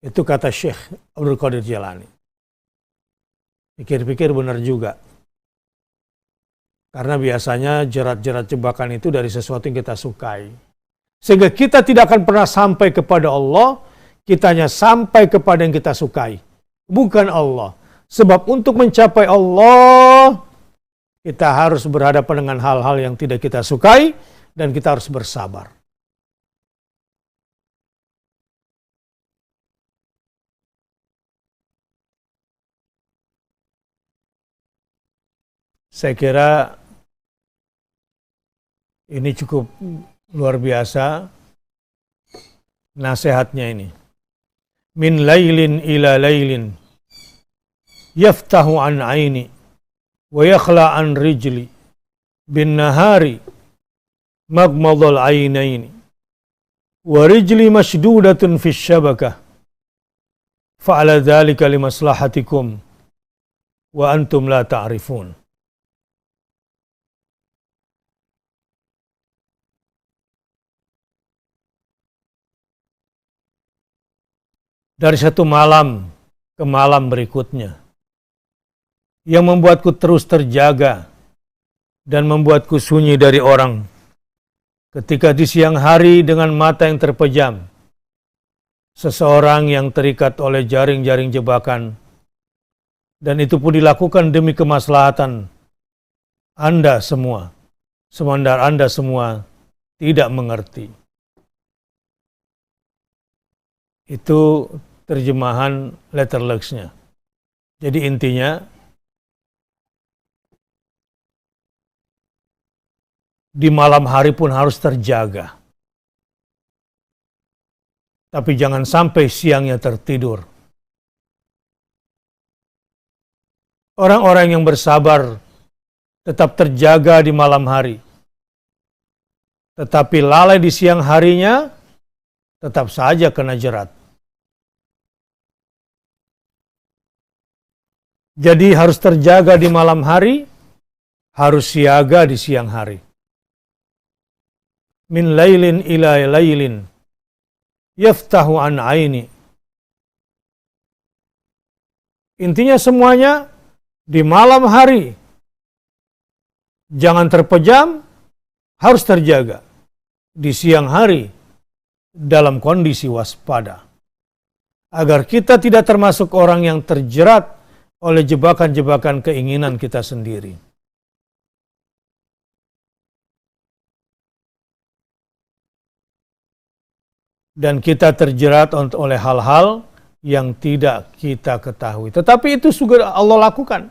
Itu kata Syekh Abdul Qadir Jailani. Pikir-pikir benar juga. Karena biasanya jerat-jerat jebakan itu dari sesuatu yang kita sukai. Sehingga kita tidak akan pernah sampai kepada Allah, kita hanya sampai kepada yang kita sukai. Bukan Allah. Sebab untuk mencapai Allah, kita harus berhadapan dengan hal-hal yang tidak kita sukai, dan kita harus bersabar. Saya kira ini cukup luar biasa nasihatnya ini. Min lailin ila lailin yaftahu an aini wa yakhla an rijli bin nahari magmadul ainaini wa rijli mashdudatun fi syabakah fa'ala dhalika limaslahatikum wa antum la ta'rifun. Dari satu malam ke malam berikutnya yang membuatku terus terjaga dan membuatku sunyi dari orang. Ketika di siang hari dengan mata yang terpejam, seseorang yang terikat oleh jaring-jaring jebakan, dan itu pun dilakukan demi kemaslahatan Anda semua, sementara Anda semua tidak mengerti. Itu terjemahan Letterluxnya. Jadi intinya, di malam hari pun harus terjaga. Tapi jangan sampai siangnya tertidur. Orang-orang yang bersabar tetap terjaga di malam hari. Tetapi lalai di siang harinya, tetap saja kena jerat. Jadi harus terjaga di malam hari, harus siaga di siang hari. Min lailin ila lailin yaftahu an aini. Intinya semuanya di malam hari jangan terpejam, harus terjaga. Di siang hari dalam kondisi waspada, agar kita tidak termasuk orang yang terjerat oleh jebakan-jebakan keinginan kita sendiri. Dan kita terjerat oleh hal-hal yang tidak kita ketahui. Tetapi itu sudah Allah lakukan.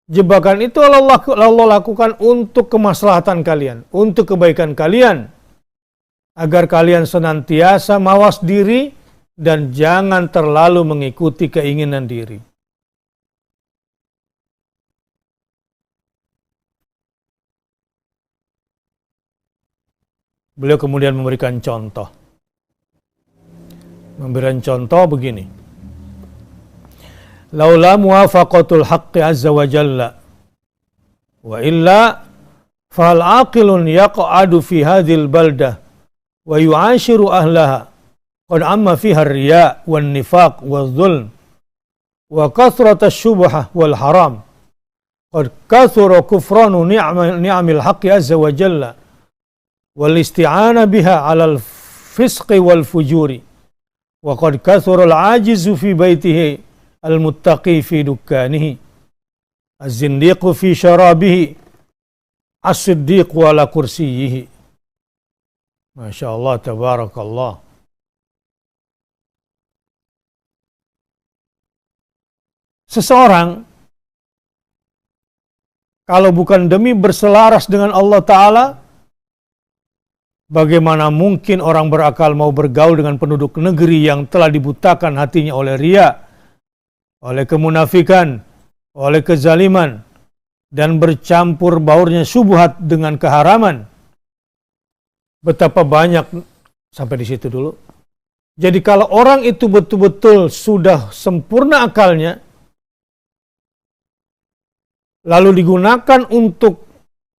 Jebakan itu Allah lakukan untuk kemaslahatan kalian, untuk kebaikan kalian, agar kalian senantiasa mawas diri dan jangan terlalu mengikuti keinginan diri. Beliau kemudian memberikan contoh. Memberikan contoh begini. Laula muwafaqatul haqqi azza wa jalla wa illa fal aqilun yaq'adu fi hadhil baldah wa yu'ashiru ahlaha qad amma fiha ar-riya' wan nifaq wadh-dhulm wa kathratu asy-syubhah wal haram qad kathura kufranu ni'amil haqqi azza wa jalla wal isti'ana biha 'alal fisqi wal fujuri wa qad kathura al-'ajizu fi baitihi al-muttaqi fi dukkanihi, az-zindiqu fi syarabihi, as-siddiqu ala kursiyihi. Masya Allah, tabarakallah. Seseorang kalau bukan demi berselaras dengan Allah Ta'ala, bagaimana mungkin orang berakal mau bergaul dengan penduduk negeri yang telah dibutakan hatinya oleh riya, oleh kemunafikan, oleh kezaliman, dan bercampur baurnya syubhat dengan keharaman. Betapa banyak, sampai di situ dulu. Jadi kalau orang itu betul-betul sudah sempurna akalnya, lalu digunakan untuk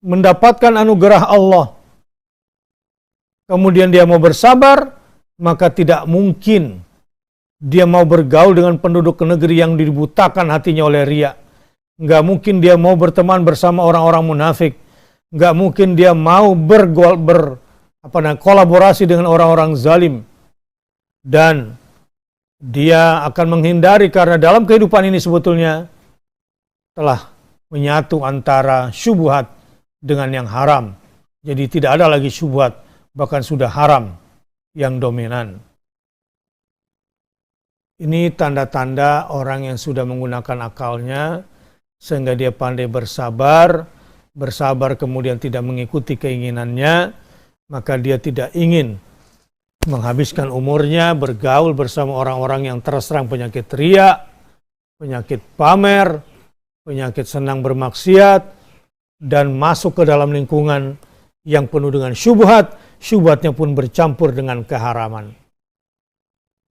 mendapatkan anugerah Allah, kemudian dia mau bersabar, maka tidak mungkin dia mau bergaul dengan penduduk negeri yang dibutakan hatinya oleh riya. Nggak mungkin dia mau berteman bersama orang-orang munafik. Nggak mungkin dia mau kolaborasi dengan orang-orang zalim. Dan dia akan menghindari karena dalam kehidupan ini sebetulnya telah menyatu antara syubhat dengan yang haram. Jadi tidak ada lagi syubhat, bahkan sudah haram yang dominan. Ini tanda-tanda orang yang sudah menggunakan akalnya sehingga dia pandai bersabar kemudian tidak mengikuti keinginannya, maka dia tidak ingin menghabiskan umurnya bergaul bersama orang-orang yang terus terang penyakit riya, penyakit pamer, penyakit senang bermaksiat, dan masuk ke dalam lingkungan yang penuh dengan syubhat, syubhatnya pun bercampur dengan keharaman.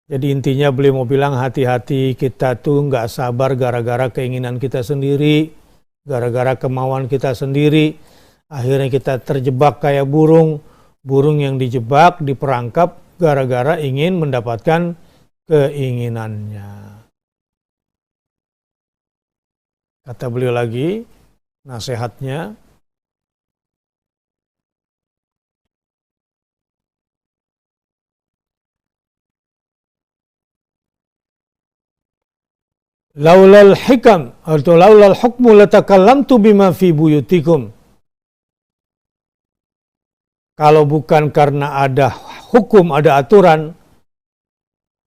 Jadi intinya beliau mau bilang hati-hati, kita tuh nggak sabar gara-gara keinginan kita sendiri, gara-gara kemauan kita sendiri. Akhirnya kita terjebak kayak burung yang dijebak, diperangkap gara-gara ingin mendapatkan keinginannya. Kata beliau lagi, nasihatnya, laulal hikam atau laulal hukmu latakallamtu bima fi buyutikum. Kalau bukan karena ada hukum, ada aturan,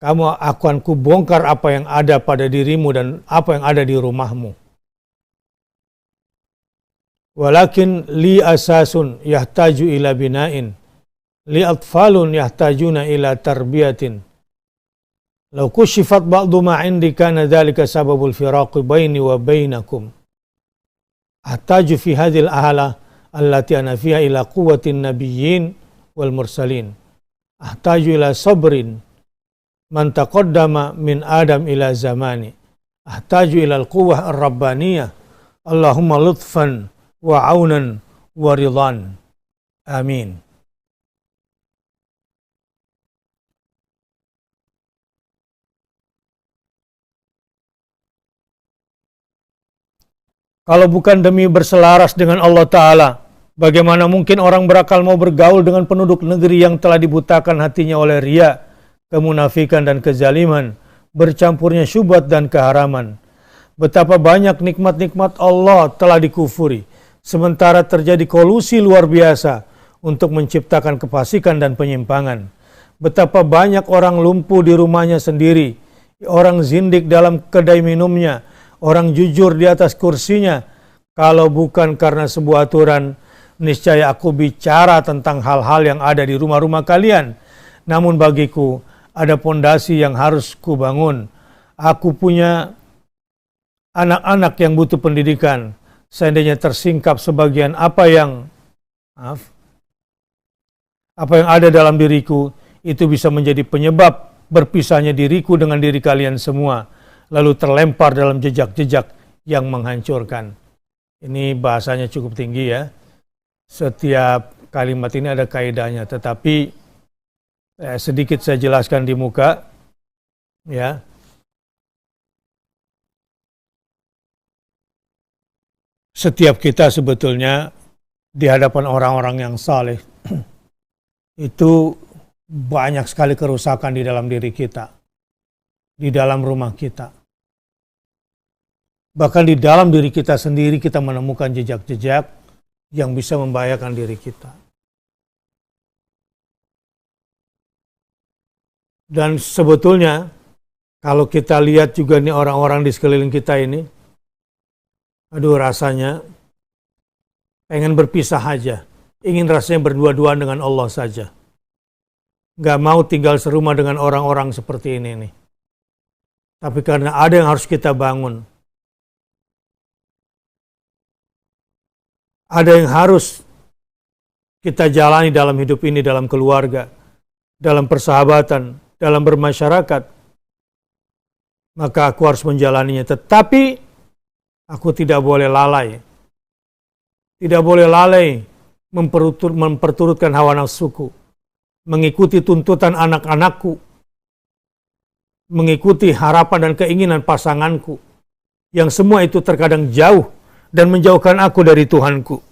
kamu akan kubongkar apa yang ada pada dirimu dan apa yang ada di rumahmu. Walakin li asasun yahtaju ila bina'in, li atfalun yahtajuna ila tarbiyatin. Lau kushifat ba'du ma indi kana dhalika sababul firaqi baini wa bainakum. Ahtaju fi hadhil ahala allati ana fiha ila quwwatin nabiyyin wal mursalin. Ahtaju ila sabrin man taqaddama min adam ila zamani. Ahtaju ila al-quwwah ar-rabbaniyah. Allahumma lutfan wa aunan wa ridhan. Amin. Kalau bukan demi berselaras dengan Allah Ta'ala, bagaimana mungkin orang berakal mau bergaul dengan penduduk negeri yang telah dibutakan hatinya oleh riya, kemunafikan dan kezaliman, bercampurnya syubhat dan keharaman. Betapa banyak nikmat-nikmat Allah telah dikufuri, sementara terjadi kolusi luar biasa untuk menciptakan kefasikan dan penyimpangan. Betapa banyak orang lumpuh di rumahnya sendiri, orang zindik dalam kedai minumnya, orang jujur di atas kursinya. Kalau bukan karena sebuah aturan, niscaya aku bicara tentang hal-hal yang ada di rumah-rumah kalian. Namun bagiku ada pondasi yang harus kubangun. Aku punya anak-anak yang butuh pendidikan. Seandainya tersingkap sebagian apa yang ada dalam diriku, itu bisa menjadi penyebab berpisahnya diriku dengan diri kalian semua, lalu terlempar dalam jejak-jejak yang menghancurkan. Ini bahasanya cukup tinggi ya. Setiap kalimat ini ada kaidahnya, tetapi sedikit saya jelaskan di muka. Ya. Setiap kita sebetulnya di hadapan orang-orang yang saleh itu banyak sekali kerusakan di dalam diri kita, di dalam rumah kita. Bahkan di dalam diri kita sendiri kita menemukan jejak-jejak yang bisa membahayakan diri kita. Dan sebetulnya kalau kita lihat juga nih orang-orang di sekeliling kita ini, aduh rasanya pengen berpisah aja. Ingin rasanya berdua-duaan dengan Allah saja. Gak mau tinggal serumah dengan orang-orang seperti ini nih. Tapi karena ada yang harus kita bangun. Ada yang harus kita jalani dalam hidup ini, dalam keluarga, dalam persahabatan, dalam bermasyarakat. Maka aku harus menjalaninya. Tetapi aku tidak boleh lalai. Tidak boleh lalai memperturutkan hawa nafsuku. Mengikuti tuntutan anak-anakku. Mengikuti harapan dan keinginan pasanganku. Yang semua itu terkadang jauh dan menjauhkan aku dari Tuhanku.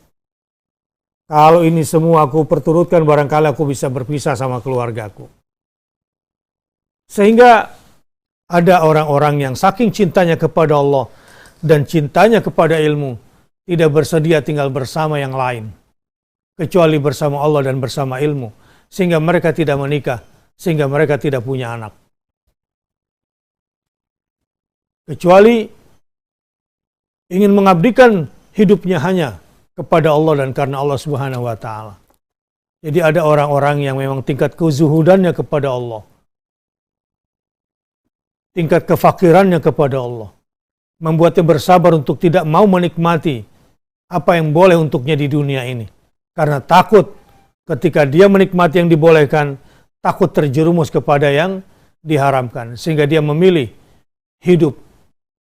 Kalau ini semua aku perturutkan, barangkali aku bisa berpisah sama keluargaku. Sehingga ada orang-orang yang saking cintanya kepada Allah dan cintanya kepada ilmu, tidak bersedia tinggal bersama yang lain, kecuali bersama Allah dan bersama ilmu. Sehingga mereka tidak menikah, sehingga mereka tidak punya anak. Kecuali ingin mengabdikan hidupnya hanya kepada Allah dan karena Allah Subhanahu wa Ta'ala. Jadi ada orang-orang yang memang tingkat kezuhudannya kepada Allah, tingkat kefakirannya kepada Allah, membuatnya bersabar untuk tidak mau menikmati apa yang boleh untuknya di dunia ini. Karena takut ketika dia menikmati yang dibolehkan, takut terjerumus kepada yang diharamkan. Sehingga dia memilih hidup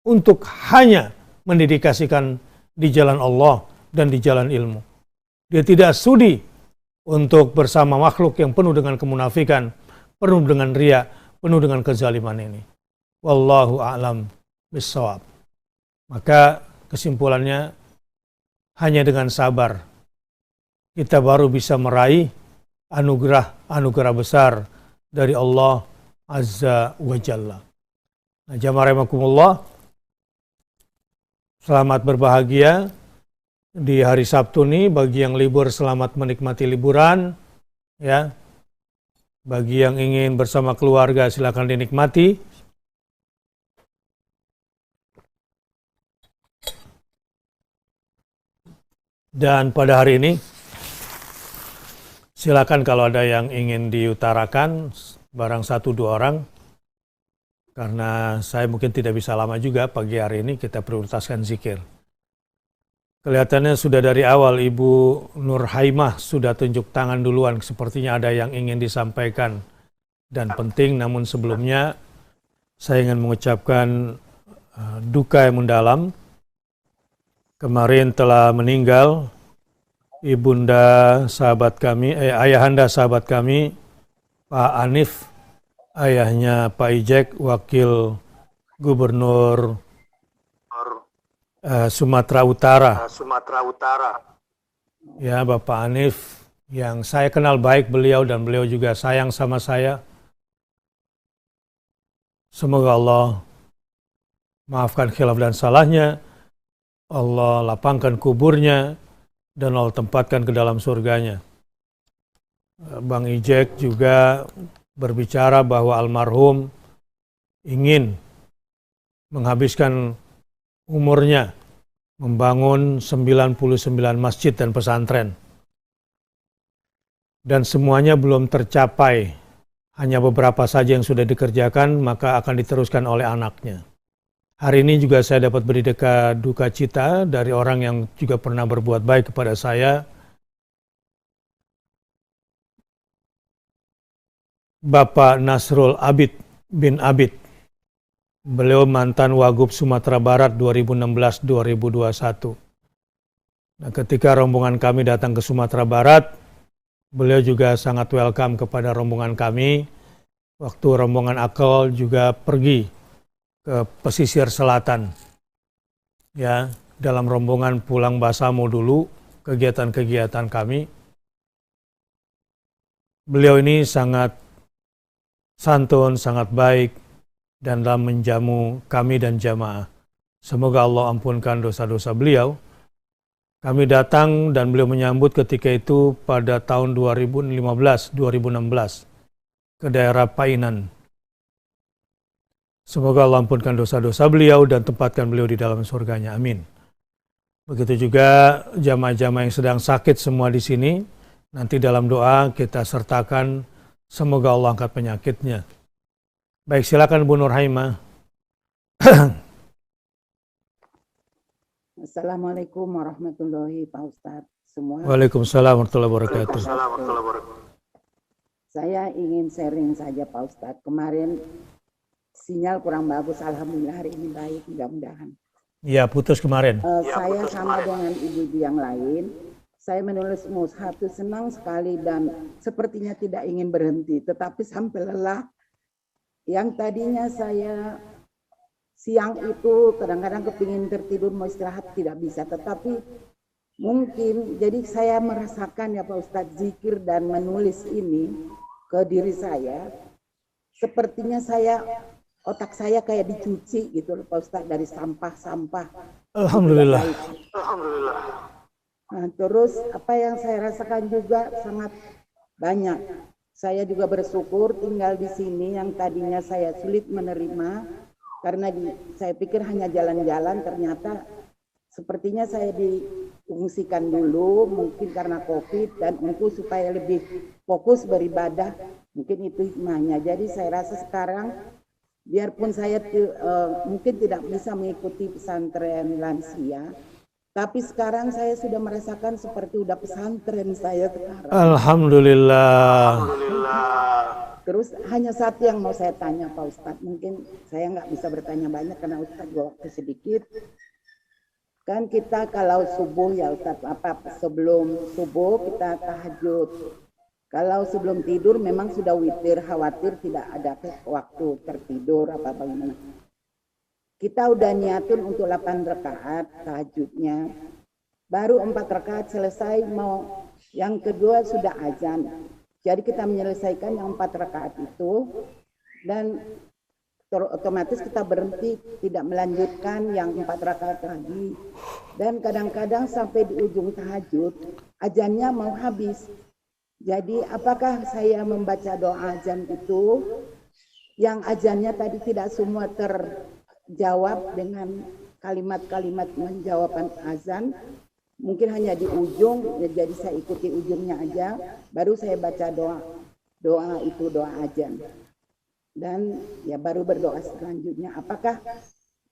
untuk hanya mendedikasikan di jalan Allah dan di jalan ilmu. Dia tidak sudi untuk bersama makhluk yang penuh dengan kemunafikan, penuh dengan riya, penuh dengan kezaliman ini. Wallahu a'lam bissawab. Maka kesimpulannya, hanya dengan sabar kita baru bisa meraih anugerah besar dari Allah Azza wa Jalla. Nah, jamaah rahimakumullah, selamat berbahagia di hari Sabtu nih. Bagi yang libur, selamat menikmati liburan. Ya, bagi yang ingin bersama keluarga, silakan dinikmati. Dan pada hari ini, silakan kalau ada yang ingin diutarakan, barang 1-2 orang. Karena saya mungkin tidak bisa lama juga pagi hari ini, kita prioritaskan zikir. Kelihatannya sudah dari awal Ibu Nur Haimah sudah tunjuk tangan duluan. Sepertinya ada yang ingin disampaikan dan penting. Namun sebelumnya saya ingin mengucapkan duka yang mendalam. Kemarin telah meninggal ibunda sahabat kami, ayahanda sahabat kami, Pak Anif, ayahnya Pak Ijek, wakil gubernur Sumatera Utara. Ya, Bapak Anif, yang saya kenal baik beliau dan beliau juga sayang sama saya. Semoga Allah maafkan khilaf dan salahnya, Allah lapangkan kuburnya, dan Allah tempatkan ke dalam surganya. Bang Ijek juga berbicara bahwa almarhum ingin menghabiskan umurnya membangun 99 masjid dan pesantren. Dan semuanya belum tercapai, hanya beberapa saja yang sudah dikerjakan, maka akan diteruskan oleh anaknya. Hari ini juga saya dapat beri duka cita dari orang yang juga pernah berbuat baik kepada saya. Bapak Nasrul Abid bin Abid. Beliau mantan Wagub Sumatera Barat 2016-2021. Nah, ketika rombongan kami datang ke Sumatera Barat, beliau juga sangat welcome kepada rombongan kami. Waktu rombongan Akal juga pergi ke pesisir selatan. Ya, dalam rombongan pulang Basamo dulu, kegiatan-kegiatan kami. Beliau ini sangat santun, sangat baik, dan dalam menjamu kami dan jamaah. Semoga Allah ampunkan dosa-dosa beliau. Kami datang dan beliau menyambut ketika itu pada tahun 2015-2016 ke daerah Painan. Semoga Allah ampunkan dosa-dosa beliau dan tempatkan beliau di dalam surganya. Amin. Begitu juga jamaah-jamaah yang sedang sakit semua di sini. Nanti dalam doa kita sertakan semoga Allah angkat penyakitnya. Baik, silakan Bu Nurhaimah. Assalamualaikum warahmatullahi Pak Ustadz semua. Waalaikumsalam warahmatullahi wabarakatuh. Saya ingin sharing saja Pak Ustadz. Kemarin sinyal kurang bagus, alhamdulillah hari ini baik, mudah-mudahan. Ya, putus kemarin. Saya sama dengan ibu-ibu yang lain. Saya menulis mushaf itu senang sekali dan sepertinya tidak ingin berhenti, tetapi sampai lelah. Yang tadinya saya siang itu kadang-kadang kepingin tertidur mau istirahat tidak bisa, tetapi mungkin jadi saya merasakan ya Pak Ustadz zikir dan menulis ini ke diri saya, sepertinya otak saya kayak dicuci gitu Pak Ustadz dari sampah-sampah. Alhamdulillah. Nah, terus apa yang saya rasakan juga sangat banyak. Saya juga bersyukur tinggal di sini yang tadinya saya sulit menerima. Karena saya pikir hanya jalan-jalan, ternyata sepertinya saya diungsikan dulu, mungkin karena COVID dan untuk supaya lebih fokus beribadah, mungkin itu hikmahnya. Jadi saya rasa sekarang, biarpun saya mungkin tidak bisa mengikuti pesantren lansia, tapi sekarang saya sudah merasakan seperti udah pesantren saya sekarang. Alhamdulillah. Terus hanya satu yang mau saya tanya Pak Ustadz, mungkin saya nggak bisa bertanya banyak karena Ustadz juga waktu sedikit. Kan kita kalau subuh ya Ustadz, sebelum subuh kita tahajud. Kalau sebelum tidur memang sudah witir, khawatir tidak ada waktu tertidur apa bagaimana. Kita udah niatin untuk 8 rakaat tahajudnya. Baru 4 rakaat selesai, mau yang kedua sudah azan. Jadi kita menyelesaikan yang 4 rakaat itu dan otomatis kita berhenti, tidak melanjutkan yang 4 rakaat lagi. Dan kadang-kadang sampai di ujung tahajud, azannya mau habis. Jadi apakah saya membaca doa azan itu, yang azannya tadi tidak semua terjawab dengan kalimat-kalimat menjawab azan, mungkin hanya di ujung, ya jadi saya ikuti ujungnya aja, baru saya baca doa itu doa azan. Dan ya baru berdoa selanjutnya. Apakah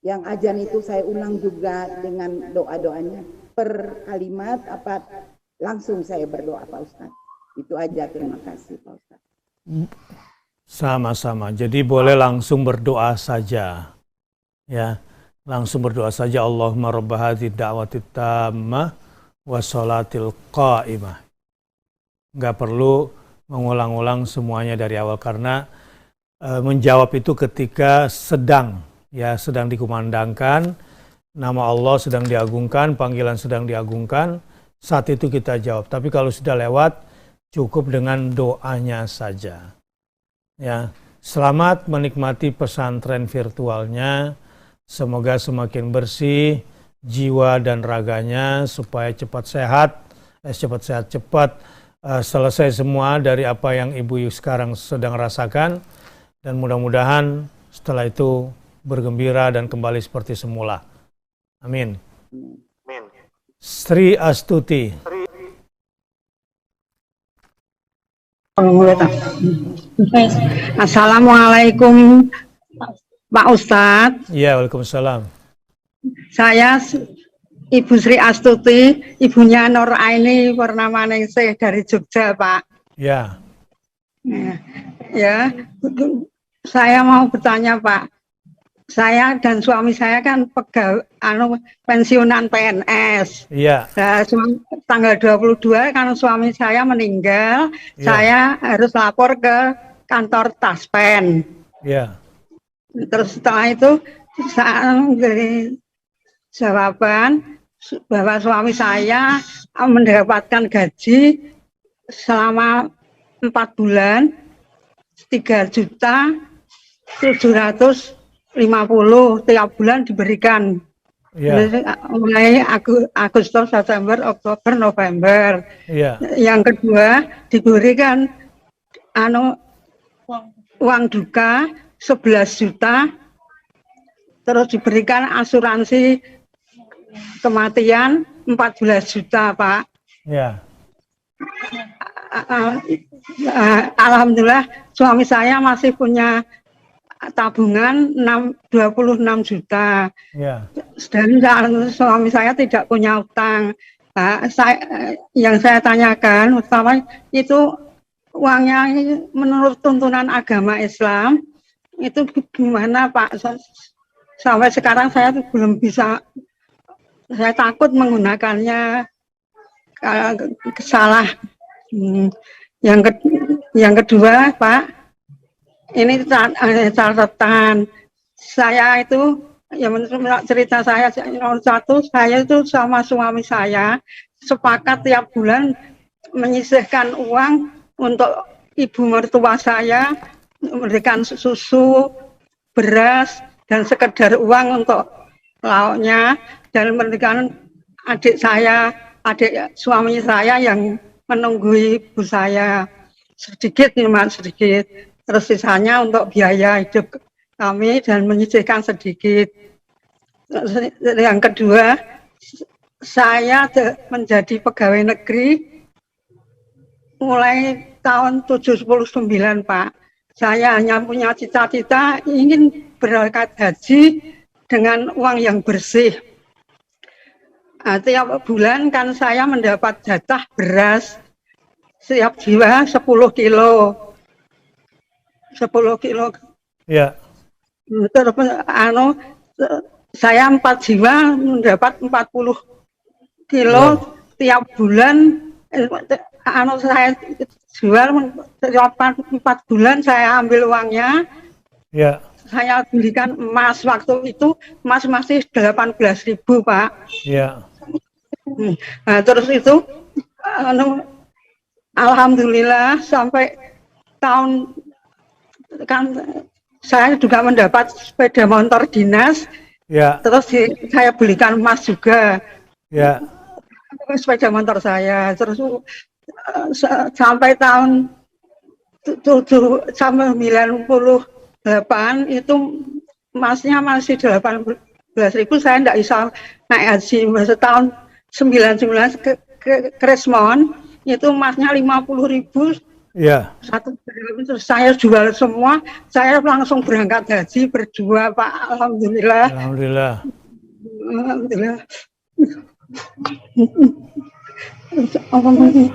yang azan itu saya ulang juga dengan doa-doanya per kalimat, apa langsung saya berdoa Pak Ustadz? Itu aja, terima kasih Pak Ustadz. Sama-sama, jadi boleh langsung berdoa saja. Ya. Langsung berdoa saja, Allahumma rabba hadhihi da'wati tammah wa sholatil qa'imah. Nggak perlu mengulang-ulang semuanya dari awal, karena menjawab itu ketika sedang dikumandangkan, nama Allah sedang diagungkan, panggilan sedang diagungkan, saat itu kita jawab. Tapi kalau sudah lewat, cukup dengan doanya saja. Ya, selamat menikmati pesantren virtualnya. Semoga semakin bersih jiwa dan raganya supaya cepat selesai semua dari apa yang ibu sekarang sedang rasakan, dan mudah-mudahan setelah itu bergembira dan kembali seperti semula. Amin. Sri Astuti. Assalamualaikum Pak Ustadz. Ya, waalaikumsalam. Saya Ibu Sri Astuti, ibunya Nur Aini Purnamaningsih dari Jogja, Pak. Ya. Ya, saya mau bertanya, Pak. Saya dan suami saya kan pensiunan PNS. Iya. Nah, tanggal 22 kan suami saya meninggal, Ya. saya harus lapor ke kantor Taspen. Ya. Terus setelah itu saya dari jawaban bahwa suami saya mendapatkan gaji selama 4 bulan 3.750.000 tiap bulan diberikan Ya. Jadi, mulai Agustus, September, Oktober, November. Ya. Yang kedua diberikan uang duka 11 juta, terus diberikan asuransi kematian 14 juta, Pak. Ya. Alhamdulillah suami saya masih punya tabungan 26 juta. Ya. Dan suami saya tidak punya utang. Nah, yang saya tanyakan utama itu uangnya menurut tuntunan agama Islam itu gimana, Pak? Sampai sekarang saya belum bisa, saya takut menggunakannya salah. Yang kedua, Pak, ini catatan saya itu, ya menurut cerita saya, nomor satu, saya itu sama suami saya sepakat tiap bulan menyisihkan uang untuk ibu mertua saya, memberikan susu, beras, dan sekedar uang untuk lauknya, dan memberikan adik suami saya yang menunggu ibu saya sedikit, sedikit. Terus sisanya untuk biaya hidup kami dan menyisihkan sedikit. Yang kedua, saya menjadi pegawai negeri mulai tahun 79, Pak. Saya hanya punya cita-cita ingin berangkat haji dengan uang yang bersih. Tiap bulan kan saya mendapat jatah beras setiap jiwa 10 kilo. 10 kilo. Ya. Terus saya 4 jiwa mendapat 40 kilo tiap bulan. Saya jual tiap 4 bulan saya ambil uangnya. Ya. Saya belikan emas, waktu itu emas masih 18.000, Pak. Ya. Nah, terus itu alhamdulillah sampai tahun kan saya juga mendapat sepeda motor dinas. Ya. Terus saya belikan emas juga. Ya. Sepeda motor saya. Terus sampai tahun 98 itu emasnya masih 18.000, saya tidak bisa naik haji. Setahun 99 ke Krismon itu emasnya 50.000. Ya. Satu gram, terus saya jual semua, saya langsung berangkat haji berdua, Pak. Alhamdulillah. Alhamdulillah. Alhamdulillah.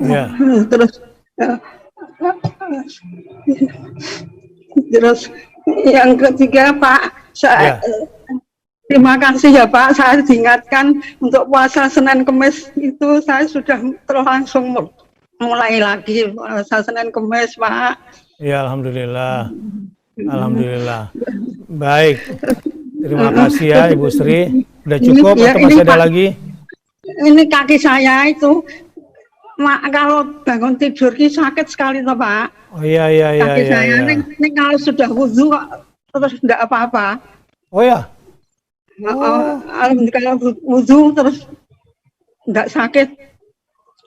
Ya. Terus yang ketiga, Pak, saya terima kasih ya, Pak. Saya diingatkan untuk puasa Senin Kemis itu saya sudah langsung mulai lagi puasa Senin Kemis, Pak. Ya, alhamdulillah. Alhamdulillah. Baik. Terima kasih ya Ibu Sri. Udah cukup atau masih ada lagi? Ini kaki saya itu kalau bangun tidur sakit sekali toh, Pak. Oh iya. Kaki saya ini kalau sudah wudhu terus tidak apa-apa. Oh ya. Alhamdulillah kalau wudhu terus tidak sakit.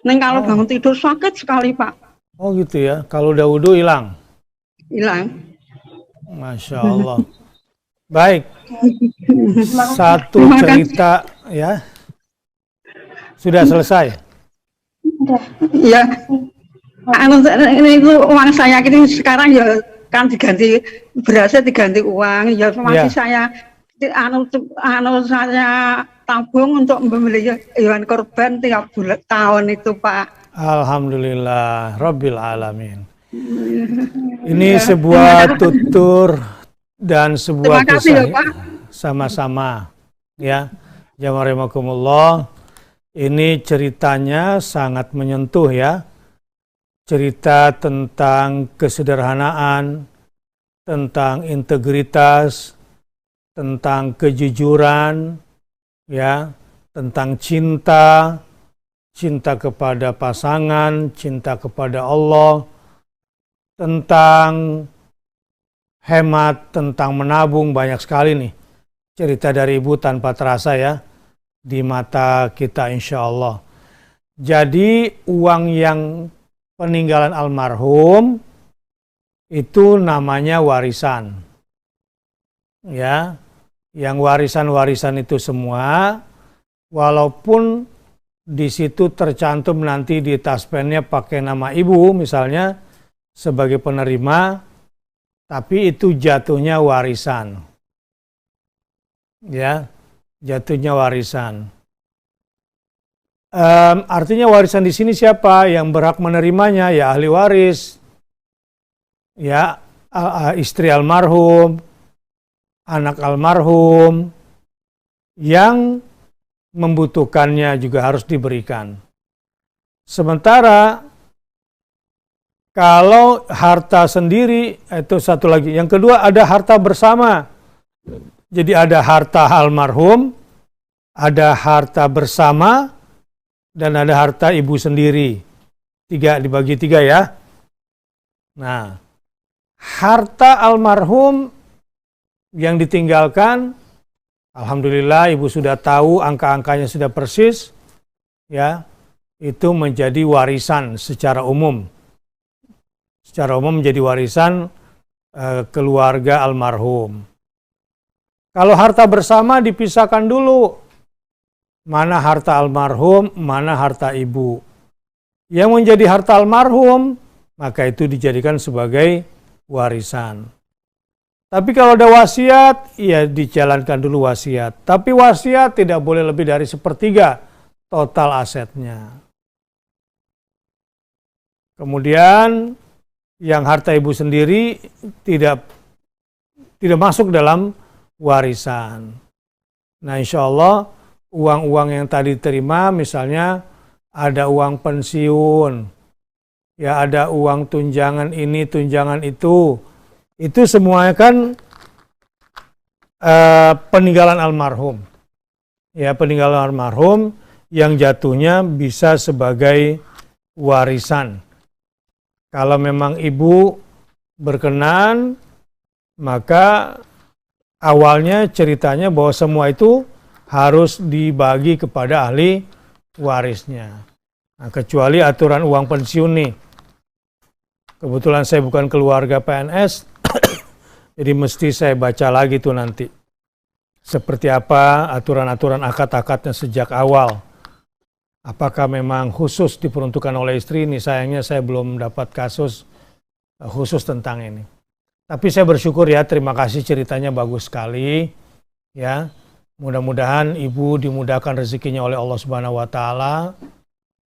Ini kalau bangun tidur sakit sekali, Pak. Oh gitu ya. Kalau udah wudhu hilang. Hilang. Masya Allah. Baik. Satu cerita ya. Sudah selesai. Ya. Ini itu uang saya ini sekarang ya kan diganti berasnya diganti uang ya masih saya saya tabung untuk membeli hewan korban tiap tahun itu, Pak. Alhamdulillah Rabbil Alamin. Ini sebuah tutur dan sebuah kisah ya, sama-sama ya. Jamaah rahimakumullah. Ini ceritanya sangat menyentuh ya. Cerita tentang kesederhanaan, tentang integritas, tentang kejujuran, ya, tentang cinta, cinta kepada pasangan, cinta kepada Allah, tentang hemat, tentang menabung, banyak sekali nih cerita dari ibu tanpa terasa ya di mata kita insya Allah. Jadi uang yang peninggalan almarhum itu namanya warisan. Ya, yang warisan-warisan itu semua, walaupun di situ tercantum nanti di taspennya pakai nama ibu misalnya sebagai penerima, tapi itu jatuhnya warisan. Ya, jatuhnya warisan. Artinya warisan di sini siapa yang berhak menerimanya? Ya ahli waris, ya istri almarhum, anak almarhum, yang membutuhkannya juga harus diberikan. Sementara kalau harta sendiri itu satu lagi. Yang kedua ada harta bersama. Jadi ada harta almarhum, ada harta bersama, dan ada harta ibu sendiri. Dibagi tiga ya. Nah, harta almarhum yang ditinggalkan, alhamdulillah ibu sudah tahu angka-angkanya sudah persis, ya, itu menjadi warisan secara umum. Secara umum menjadi warisan keluarga almarhum. Kalau harta bersama dipisahkan dulu. Mana harta almarhum, mana harta ibu. Yang menjadi harta almarhum, maka itu dijadikan sebagai warisan. Tapi kalau ada wasiat, ya dijalankan dulu wasiat. Tapi wasiat tidak boleh lebih dari 1/3 total asetnya. Kemudian yang harta ibu sendiri tidak masuk dalam warisan. Nah, insya Allah uang-uang yang tadi diterima, misalnya ada uang pensiun, ya ada uang tunjangan ini, tunjangan itu semuanya kan peninggalan almarhum. Ya, peninggalan almarhum yang jatuhnya bisa sebagai warisan. Kalau memang ibu berkenan, maka awalnya ceritanya bahwa semua itu harus dibagi kepada ahli warisnya. Nah, kecuali aturan uang pensiun nih. Kebetulan saya bukan keluarga PNS, jadi mesti saya baca lagi tuh nanti. Seperti apa aturan-aturan akad-akadnya sejak awal. Apakah memang khusus diperuntukkan oleh istri? Ini sayangnya saya belum dapat kasus khusus tentang ini. Tapi saya bersyukur ya, terima kasih ceritanya bagus sekali. Ya, mudah-mudahan ibu dimudahkan rezekinya oleh Allah Subhanahu wa taala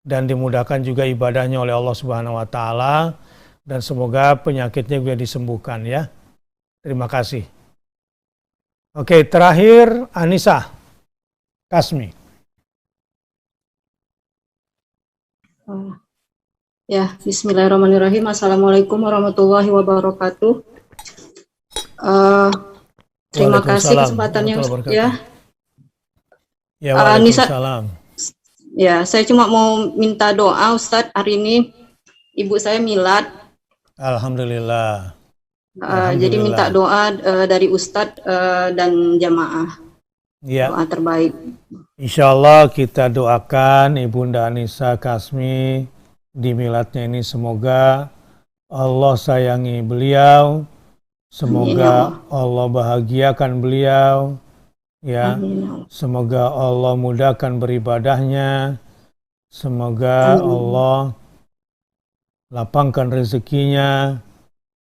dan dimudahkan juga ibadahnya oleh Allah Subhanahu wa taala dan semoga penyakitnya juga disembuhkan ya. Terima kasih. Oke, terakhir Anissa Kasmi. Ya, bismillahirrahmanirrahim. Assalamualaikum warahmatullahi wabarakatuh. Terima kasih kesempatannya ya. Ya, waalaikumsalam. Ya, saya cuma mau minta doa Ustadz, hari ini ibu saya milad. Alhamdulillah. Jadi minta doa dari Ustadz dan jamaah. Ya. Doa terbaik. Insya Allah kita doakan Ibunda Anissa Kasmi di miladnya ini, semoga Allah sayangi beliau, semoga Allah bahagiakan beliau, ya. Semoga Allah mudahkan beribadahnya, semoga Allah lapangkan rezekinya,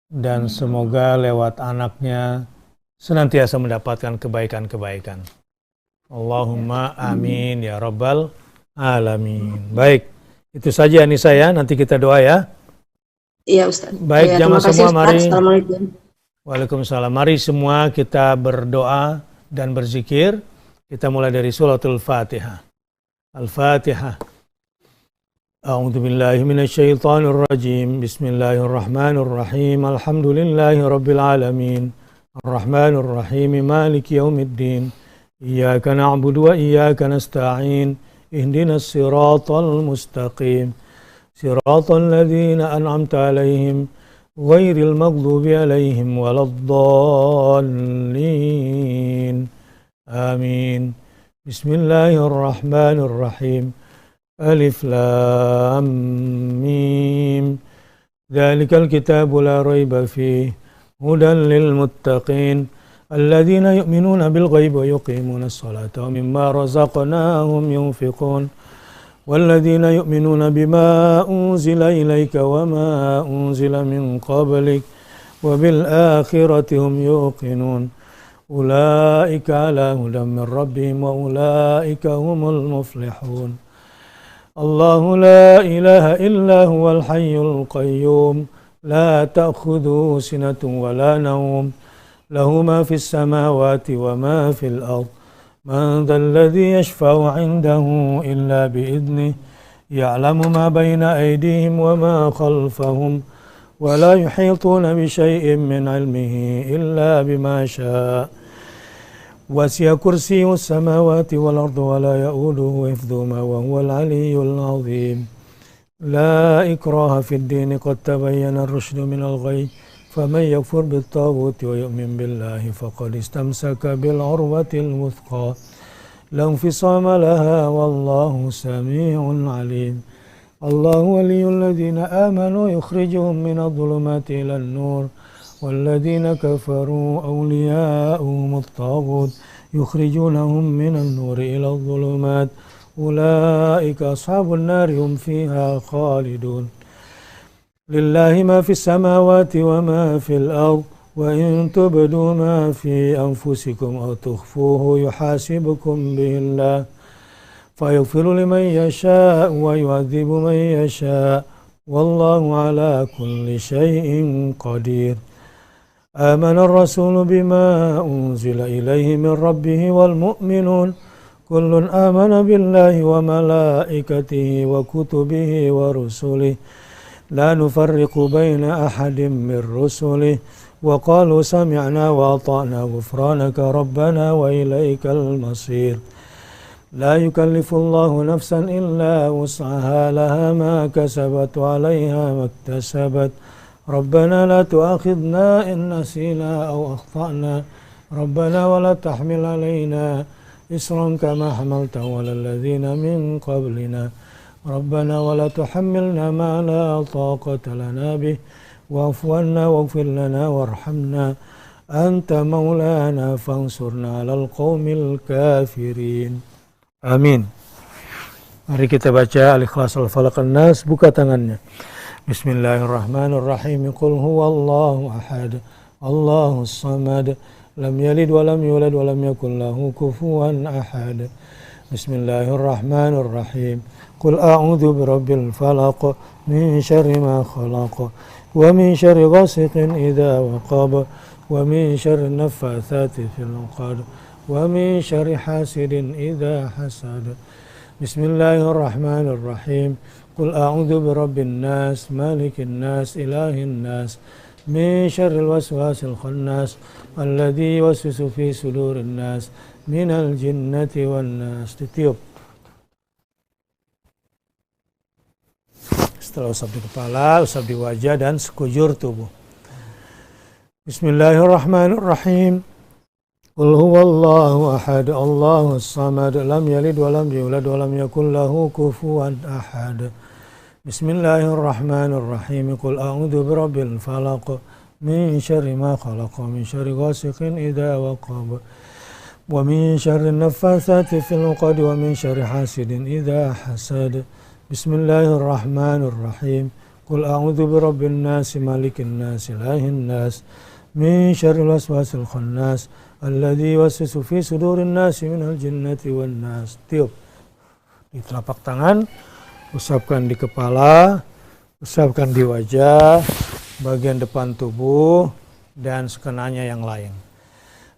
dan semoga lewat anaknya senantiasa mendapatkan kebaikan-kebaikan. Allahumma amin ya rabbal alamin. Baik, itu saja Anissa ya, nanti kita doa ya. Iya Ustaz. Baik, ya, jamaah semua, mari. Assalamualaikum. Waalaikumsalam. Mari semua kita berdoa dan berzikir. Kita mulai dari suratul Fatihah. Al-Fatihah. A'udzu billahi minasyaitonir rajim. Bismillahirrahmanirrahim. Alhamdulillahi rabbil alamin. Arrahmanir rahim. Maliki yaumiddin. Iyyaka na'budu wa iyyaka nasta'in. Ihdinas siratal mustaqim. Siratal ladzina an'amta 'alaihim ghairil maghdubi 'alaihim waladdallin. Amin. Bismillahirrahmanirrahim. Alif Lam Mim. Dzalikal kitabu la raiba fihi hudan lil muttaqin alladzina yu'minuna bil ghaibi wa yuqimunas salata wa mimma razaqnahum yunfiqun walladzina yu'minuna bima unzila ilaika wa ma unzila min qablik wa bil akhirati hum yuqinun ulaika ala hudan min rabbihim wa ulaika humul muflihun. Allahu la ilaha illa huwal hayyul qayyum la ta'khudhuhu sinatun wa la nawm lahu ma fis samawati wa ma fil ard man dhal ladzi yashfa'u 'indahu illa bi idnihi ya'lamu ma bayna aydihim wa ma khalfahum wa la yuhituna bi shay'in min 'ilmihi illa bima sha'a وسع كرسيه السماوات والأرض ولا يؤوده حفظهما وهو العلي العظيم لا إكراه في الدين قد تبين الرشد من الغي فمن يكفر بالطاغوت ويؤمن بالله فقد استمسك بالعروة الوثقى لا انفصام لها والله سميع عليم الله ولي الذين آمنوا يخرجهم من الظلمات إلى النور والذين كفروا أولياؤهم الطاغوت يخرجونهم من النور إلى الظلمات أولئك أصحاب النار هم فيها خالدون لله ما في السماوات وما في الأرض وإن تبدوا ما في أنفسكم أو تخفوه يحاسبكم به الله فيغفر لمن يشاء ويعذب من يشاء والله على كل شيء قدير آمن الرسول بما أنزل إليه من ربه والمؤمنون كل آمن بالله وملائكته وكتبه ورسله لا نفرق بين أحد من رسله وقالوا سمعنا وأطعنا غفرانك ربنا وإليك المصير لا يكلف الله نفسا إلا وسعها لها ما كسبت وعليها ما اكتسبت ربنا لا تؤاخذنا إن نسينا أو أخطأنا ربنا ولا تحمل علينا إصرا كما حملته على الذين من قبلنا ربنا ولا تحملنا ما لا طاقة لنا به واعف عنا واغفر لنا وارحمنا أنت مولانا فانصرنا على القوم الكافرين. Amin. Mari kita baca Al-Ikhlas, Al-Falaq, An-Nas. Buka tangannya. Bismillahirrahmanirrahim. Qul huwallahu ahad, Allahus samad, lam yalid wa lam yulad wa lam yakul lahu kufuwan ahad. Bismillahirrahmanirrahim. Qul a'udzu birabbil falaq min syarri ma khalaq wa min syarri ghasiqin idza waqab wa min syarri naffatsati fil 'uqad wa min syarri hasidin idza hasad. Bismillahirrahmanirrahim. Qul a'udzu birabbin nas, malikin nas, ilahin nas, min syarril waswasil khannas, alladzi yuwaswisu fi sudurin nas, minal jinnati wan nas. Ditiup. Setelah usap di kepala, usap di wajah dan sekujur tubuh. Bismillahirrahmanirrahim. Qul huwallahu ahad, Allahus samad, lam yalid wa lam yulad wa lam yakul lahu kufuwan ahad. Bismillahirrahmanirrahim. Qul a'udzu birabbil falaq min syarri ma khalaq wa min syarri ghasiqin idza waqab wa min syarri naffatsati fil 'uqad wa min syarri hasidin idza hasad. Bismillahirrahmanirrahim. Qul a'udzu birabbin nas, malikin nas, ilahin nas, min syarril waswasil khannas, alladzi yuwaswisu fi sudurin nasi minal jinnati wan nas. Tiup di telapak tangan, usapkan di kepala, usapkan di wajah, bagian depan tubuh, dan sekenanya yang lain.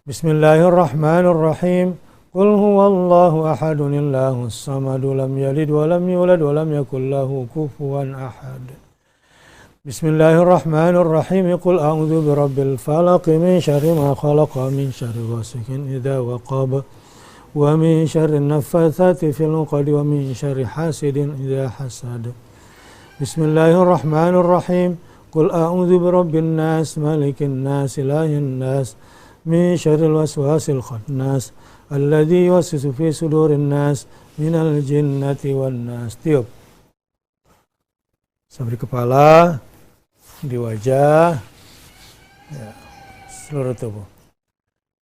Bismillahirrahmanirrahim. Qul huwallahu ahadun, Allahus samadu, lam yalid wa lam yulad wa lam yakul lahu kufuwan ahad. Bismillahirrahmanirrahim. Qul a'udzu birabbil falaq min syarri ma khalaq min syarri ghasiqin idza waqab wa min syarri naffatsati fil 'uqad wa min syarri hasidin idza hasad. Bismillahirrahmanirrahim. Qul a'udzu birabbin nas, malikin nas, ilahin nas, min syarril waswasil khannas, alladzi yuwaswisu fi sudurin nas minal jinnati wan nas. Tiup. Sampai kepala, di wajah, ya, seluruh tubuh.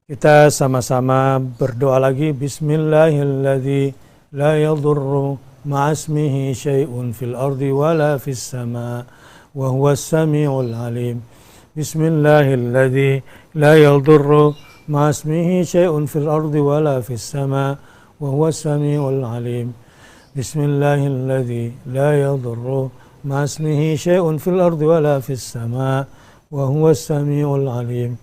Kita sama-sama berdoa lagi. Bismillahirrahmanirrahim. La yadurru ma'asmihi syai'un fil ardi wala fis sama' wa huwas sami'ul alim. Bismillahirrahmanirrahim. La yadurru ma'asmihi syai'un fil ardi wala fis sama' wa huwas sami'ul alim. Bismillahirrahmanirrahim. La yadurru ma'asmihi syai'un fil ardi wala fis sama' wa huwas sami'ul alim.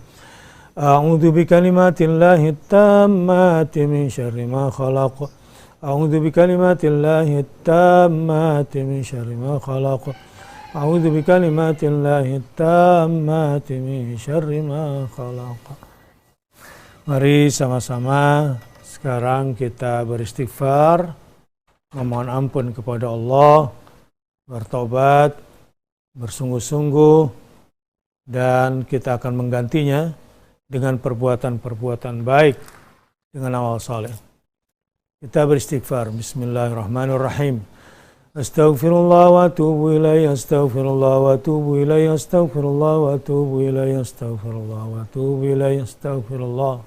A'udzu bikalimatillahi tammati min syarri ma khalaq. A'udzu bikalimatillahi tammati min syarri ma khalaq. A'udzu bikalimatillahi tammati min syarri ma khalaq. Mari sama-sama sekarang kita beristighfar, memohon ampun kepada Allah, bertobat, bersungguh-sungguh, dan kita akan menggantinya dengan perbuatan-perbuatan baik, dengan amal saleh. Kita beristighfar. Bismillahirrahmanirrahim. Astaghfirullah wa atubu ilaih, astaghfirullah wa atubu ilaih, astaghfirullah wa atubu ilaih, astaghfirullah wa atubu ilaih, astaghfirullah.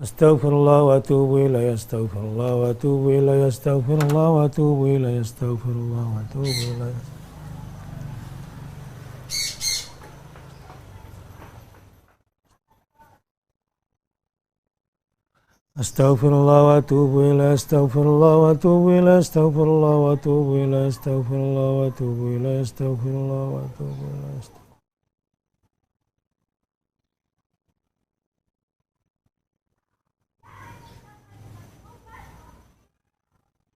Astaghfirullah wa atubu ilaih, astaghfirullah wa atubu ilaih, astaghfirullah wa atubu ilaih, astaghfirullah wa atubu ilaih. Astaghfirullah wa atubu ilaih, astaghfirullah wa atubu ilaih, astaghfirullah wa atubu ilaih, astaghfirullah wa atubu ilaih, astaghfirullah wa atubu ilaih.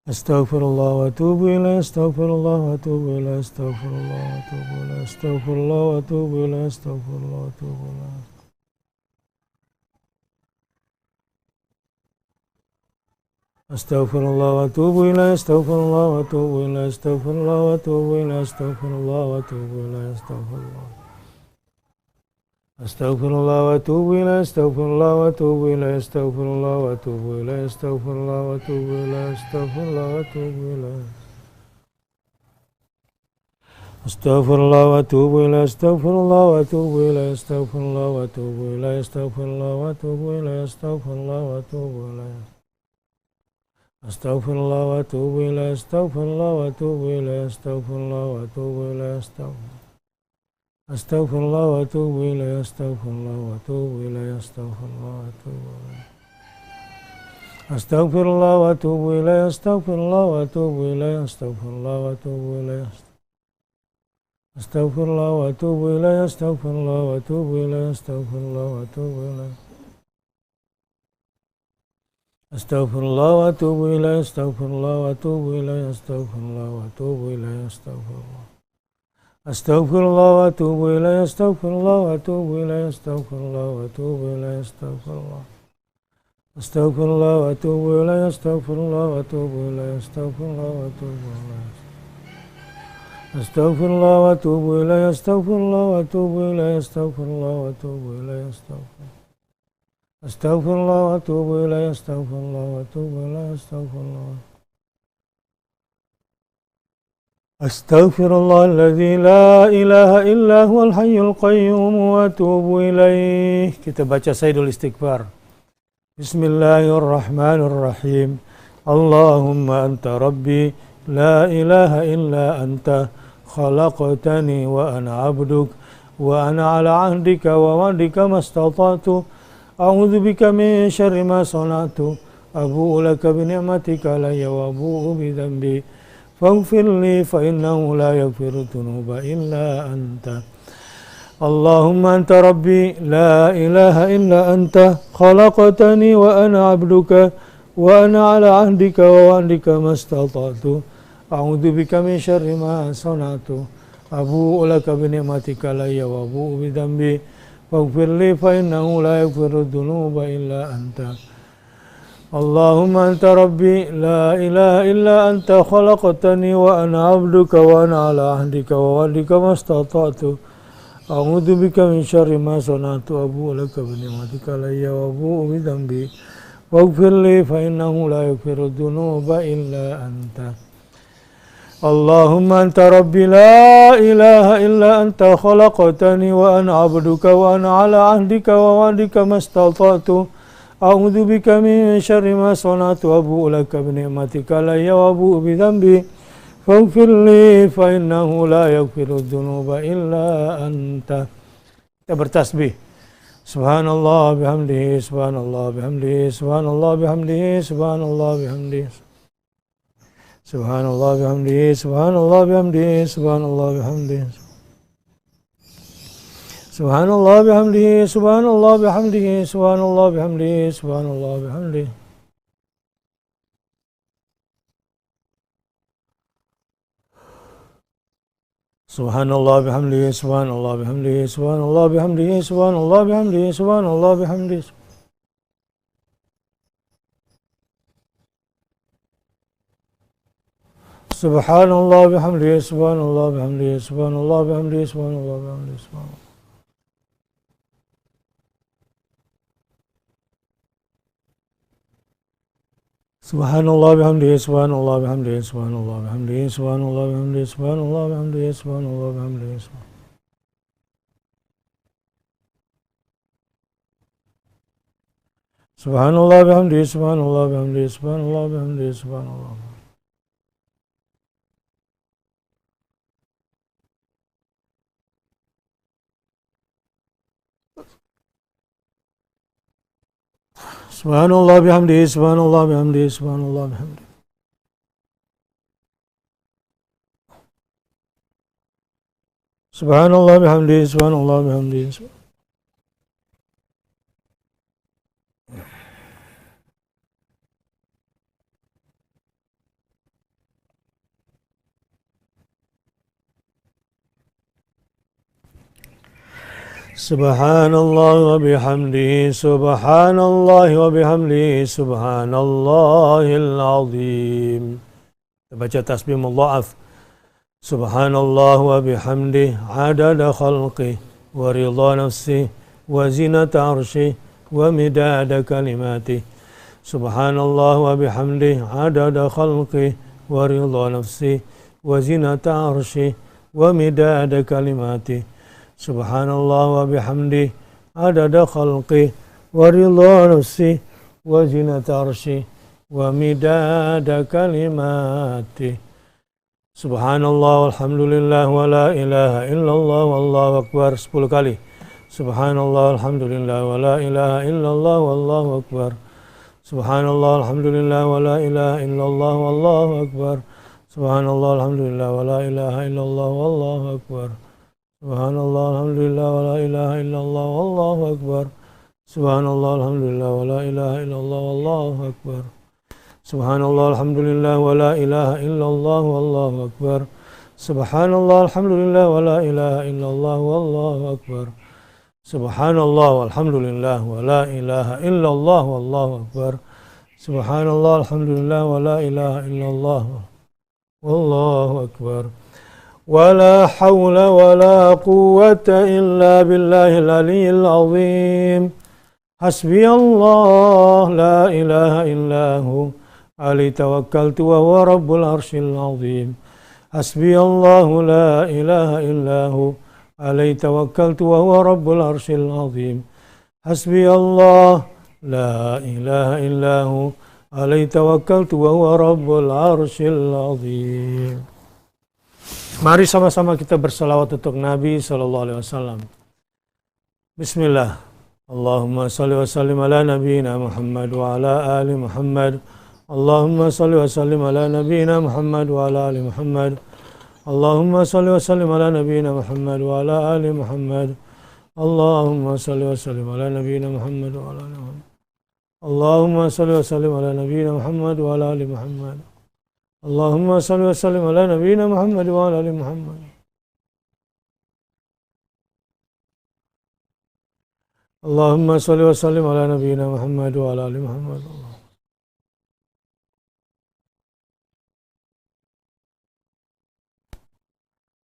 Astaghfirullah wa atubu ilaih, astaghfirullah wa atubu ilaih, astaghfirullah wa atubu ilaih, astaghfirullah wa atubu ilaih, astaghfirullah wa atubu ilaih. Astaghfirullah wa atubu ilaih, astaghfirullah wa atubu ilaih, astaghfirullah wa atubu ilaih, astaghfirullah wa atubu ilaih, astaghfirullah. Astaghfirullah wa atubu ilaih, astaghfirullah wa atubu ilaih, astaghfirullah wa atubu ilaih, astaghfirullah wa atubu ilaih, astaghfirullah wa atubu ilaih. Astaghfirullah wa atubu ilaih, astaghfirullah wa atubu ilaih, astaghfirullah wa atubu ilaih, astaghfirullah wa atubu ilaih, astaghfirullah wa atubu ilaih. Astaghfirullah wa atubu ilaih, astaghfirullah wa atubu ilaih, astaghfirullah wa atubu ilaih, astaghfirullah wa atubu ilaih, astaghfirullah wa atubu ilaih, astaghfirullah wa atubu ilaih, astaghfirullah wa atubu ilaih, astaghfirullah wa atubu ilaih, astaghfirullah wa atubu ilaih, astaghfirullah wa atubu ilaih, astaghfirullah wa atubu ilaih. Astaghfirullah wa atubu ilaih, astaghfirullah wa atubu ilaih, astaghfirullah wa atubu ilaih, astaghfirullah. Astaghfirullah wa atubu ilaih, astaghfirullah wa atubu ilaih, astaghfirullah wa atubu ilaih, astaghfirullah. Astaghfirullah wa atubu ilaih, astaghfirullah wa atubu ilaih, astaghfirullah wa atubu ilaih. Astaghfirullah wa atubu ilaih, astaghfirullah wa atubu ilaih, astaghfirullah wa atubu ilaih, astaghfirullah. Astaghfirullah wa atubu ilaih, astaghfirullah wa atubu ilaih, astaghfirullah. Astaghfirullahalladzi la ilaha illa huwal hayyul qayyum wa atubu ilaih. Kita baca Sayyidul Istighfar. Bismillahirrahmanirrahim. Allahumma anta rabbi la ilaha illa anta khalaqtani wa ana abduk wa ana ala ahdika wa wa'dika mastata'tu. A'udzu bika min syarri ma sana'tu. Abu'u laka bi ni'matika alayya wa abu'u bi dhanbi. Faghfir li fa innahu la yaghfiru dhunuba illa anta. Allahumma anta rabbi la ilaha illa anta khalaqtani wa ana 'abduka wa ana 'ala 'ahdika wa wa'dika mastata'tu. A'udzu bika min syarri ma sana'tu. Abu'u laka bi ni'matika alayya wa abu'u bi dhanbi. Faghfir li fa innahu la yaghfiru dhunuba illa anta. Allahumma anta rabbi la ilaha illa anta khalaqtani wa ana 'abduka wa ana 'ala ahdika wa wa'dika mastata'tu. A'udzu bika min syarri ma sana'tu abu'u laka bi ni'matika alayya wa abu'u bi dhanbi waghfir li fa innahu la yaghfiru dzunuba illa anta. Allahumma anta rabbi la ilaha illa anta khalaqtani wa ana 'abduka wa ana 'ala 'ahdika wa wa'dika mastata'tu. A'udzu bika min syarri ma sana'tu abu'u laka bi ni'matika alayya wa abu'u bi dhanbi faghfir li fa innahu la yaghfiru dzunuba illa anta. Kita bertasbih. Subhanallah bihamdihi, subhanallah bihamdihi, subhanallah bihamdihi, subhanallah bihamdihi. Subhanallah bihamdihi, subhanallah bihamdihi, subhanallah bihamdihi. Subhanallah bihamdihi, subhanallah bihamdihi, subhanallah bihamdihi, subhanallah bihamdihi. Subhanallah bihamdihi, subhanallah bihamdihi, subhanallah bihamdihi, subhanallah bihamdihi, subhanallah bihamdihi. Subhanallah bihamdihi, subhanallah bihamdihi, subhanallah bihamdihi, subhanallah bihamdihi, subhanallah. Subhanallah bihamdihi, subhanallah bihamdihi, subhanallah bihamdihi, subhanallah bihamdihi, subhanallah bihamdihi, subhanallah bihamdihi. Subhanallah bihamdihi, subhanallah bihamdihi, subhanallah bihamdihi, subhanallah. Subhanallah bihamdihi, subhanallah bihamdihi, subhanallah bihamdihi. Subhanallah bihamdihi, subhanallah bihamdihi. Subhanallah wa bihamdihi, subhanallah wa bihamdihi, subhanallahil azim. Kita baca tasbih mudha'af. Subhanallah wa bihamdihi, adada khalqih, wa ridha nafsih, wa zinata arshih, wa midada kalimatih. Subhanallah wa bihamdihi, adada khalqih, wa ridha nafsih, wa zinata arshih, wa midada kalimatih. Subhanallah wa bihamdihi, adada khalqih, wa ridha nafsih, wa zinata arshih, wa midada kalimatih. Subhanallah walhamdulillah wa la ilaha illallah wallahu akbar. 10 kali. Subhanallah alhamdulillah wa la ilaha illallah wallahu akbar. Subhanallah alhamdulillah wa la ilaha illallah wallahu akbar. Subhanallah alhamdulillah wa la ilaha illallah wallahu akbar. Subhanallah alhamdulillah wa la ilaha illallah wallahu akbar. Subhanallah alhamdulillah wa la ilaha illallah wallahu akbar. Subhanallah alhamdulillah wa la ilaha illallah wallahu akbar. Subhanallah alhamdulillah wa la ilaha illallah wallahu akbar. Subhanallah walhamdulillah wa la ilaha illallah wallahu akbar. Subhanallah alhamdulillah wa la ilaha illallah wallahu akbar. ولا حول ولا قوة إلا بالله العلي العظيم. حسبي الله لا إله إلا هو عليه توكلت وهو رب العرش العظيم. حسبي الله لا إله إلا هو عليه توكلت وهو رب العرش العظيم. حسبي الله لا إله إلا هو عليه توكلت وهو رب العرش العظيم. Mari sama-sama kita bersalawat untuk Nabi SAW. Bismillah. Allahumma salli wa sallim ala nabiyyina Muhammad wa ala ali Muhammad. Allahumma salli wa sallim ala nabiyyina Muhammad wa ala ali Muhammad. Allahumma salli wa sallim ala nabiyyina Muhammad wa ala ali Muhammad. Allahumma salli wa sallim ala nabiyyina Muhammad wa ala ali Muhammad. Allahumma salli wa sallim ala nabiyyina Muhammad wa ala ali Muhammad. Allahumma salli wa sallim ala nabiyyina Muhammad wa ala ali Muhammad. Allahumma salli wa sallim ala nabiyyina Muhammad wa ala ali Muhammad.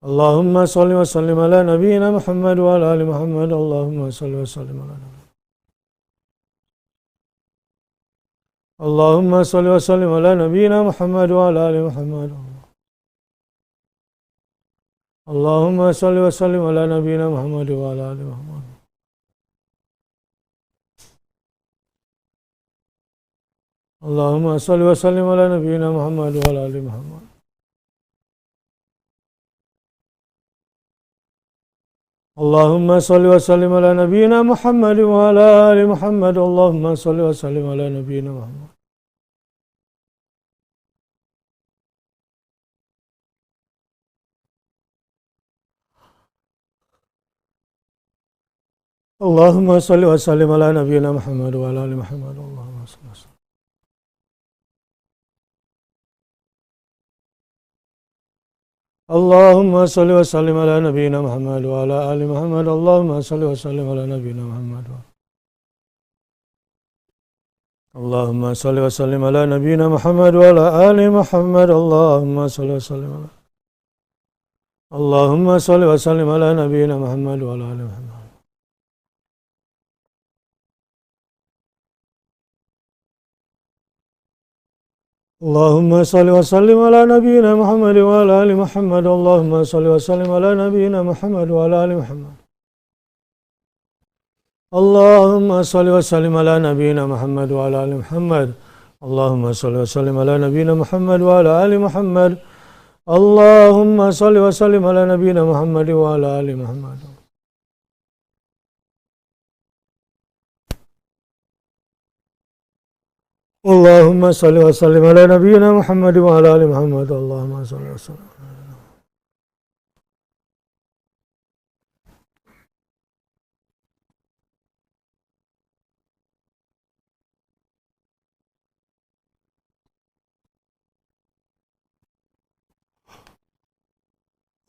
Allahumma salli wa sallim ala nabiyyina Muhammad wa ala ali Muhammad. Allahumma salli wa sallim ala nabiyyina. Allahumma salli wa sallim ala nabiyyina Muhammad wa ala ali Muhammad. Allahumma salli wa sallim ala nabiyyina Muhammad wa ala ali Muhammad. Allahumma salli wa sallim ala nabiyyina Muhammad wa ala ali Muhammad. Allahumma salli wa sallim ala nabiyyina Muhammad wa ala ali Muhammad. Allahumma salli wa sallim ala nabiyyina Muhammad. Allahumma salli wa sallim ala nabiyyina Muhammad wa ala ali Muhammad. Allahumma salli wa sallim. Allahumma salli wa sallim ala nabiyyina Muhammad wa ala ali Muhammad. Allahumma salli wa sallim ala nabiyyina Muhammad. Allahumma salli wa sallim ala nabiyyina Muhammad wa ala ali Muhammad. Allahumma salli wa sallim ala Allahumma salli wa sallim ala nabiyyina Muhammad wa ala ali Muhammad. Allahumma salli wa sallim ala nabiyyina Muhammad wa ala ali Muhammad. Allahumma salli wa sallim ala nabiyyina Muhammad wa ala ali Muhammad. Allahumma salli wa sallim ala nabiyyina Muhammad wa ala ali Muhammad. Allahumma salli wa sallim ala nabiyyina Muhammad wa ala ali Muhammad. Allahumma salli wa sallim ala nabiyyina Muhammad wa ala ali Muhammad. Allahumma salli wa sallim ala nabiyyina Muhammad wa ala ali Muhammad. Allahumma salli wa sallim.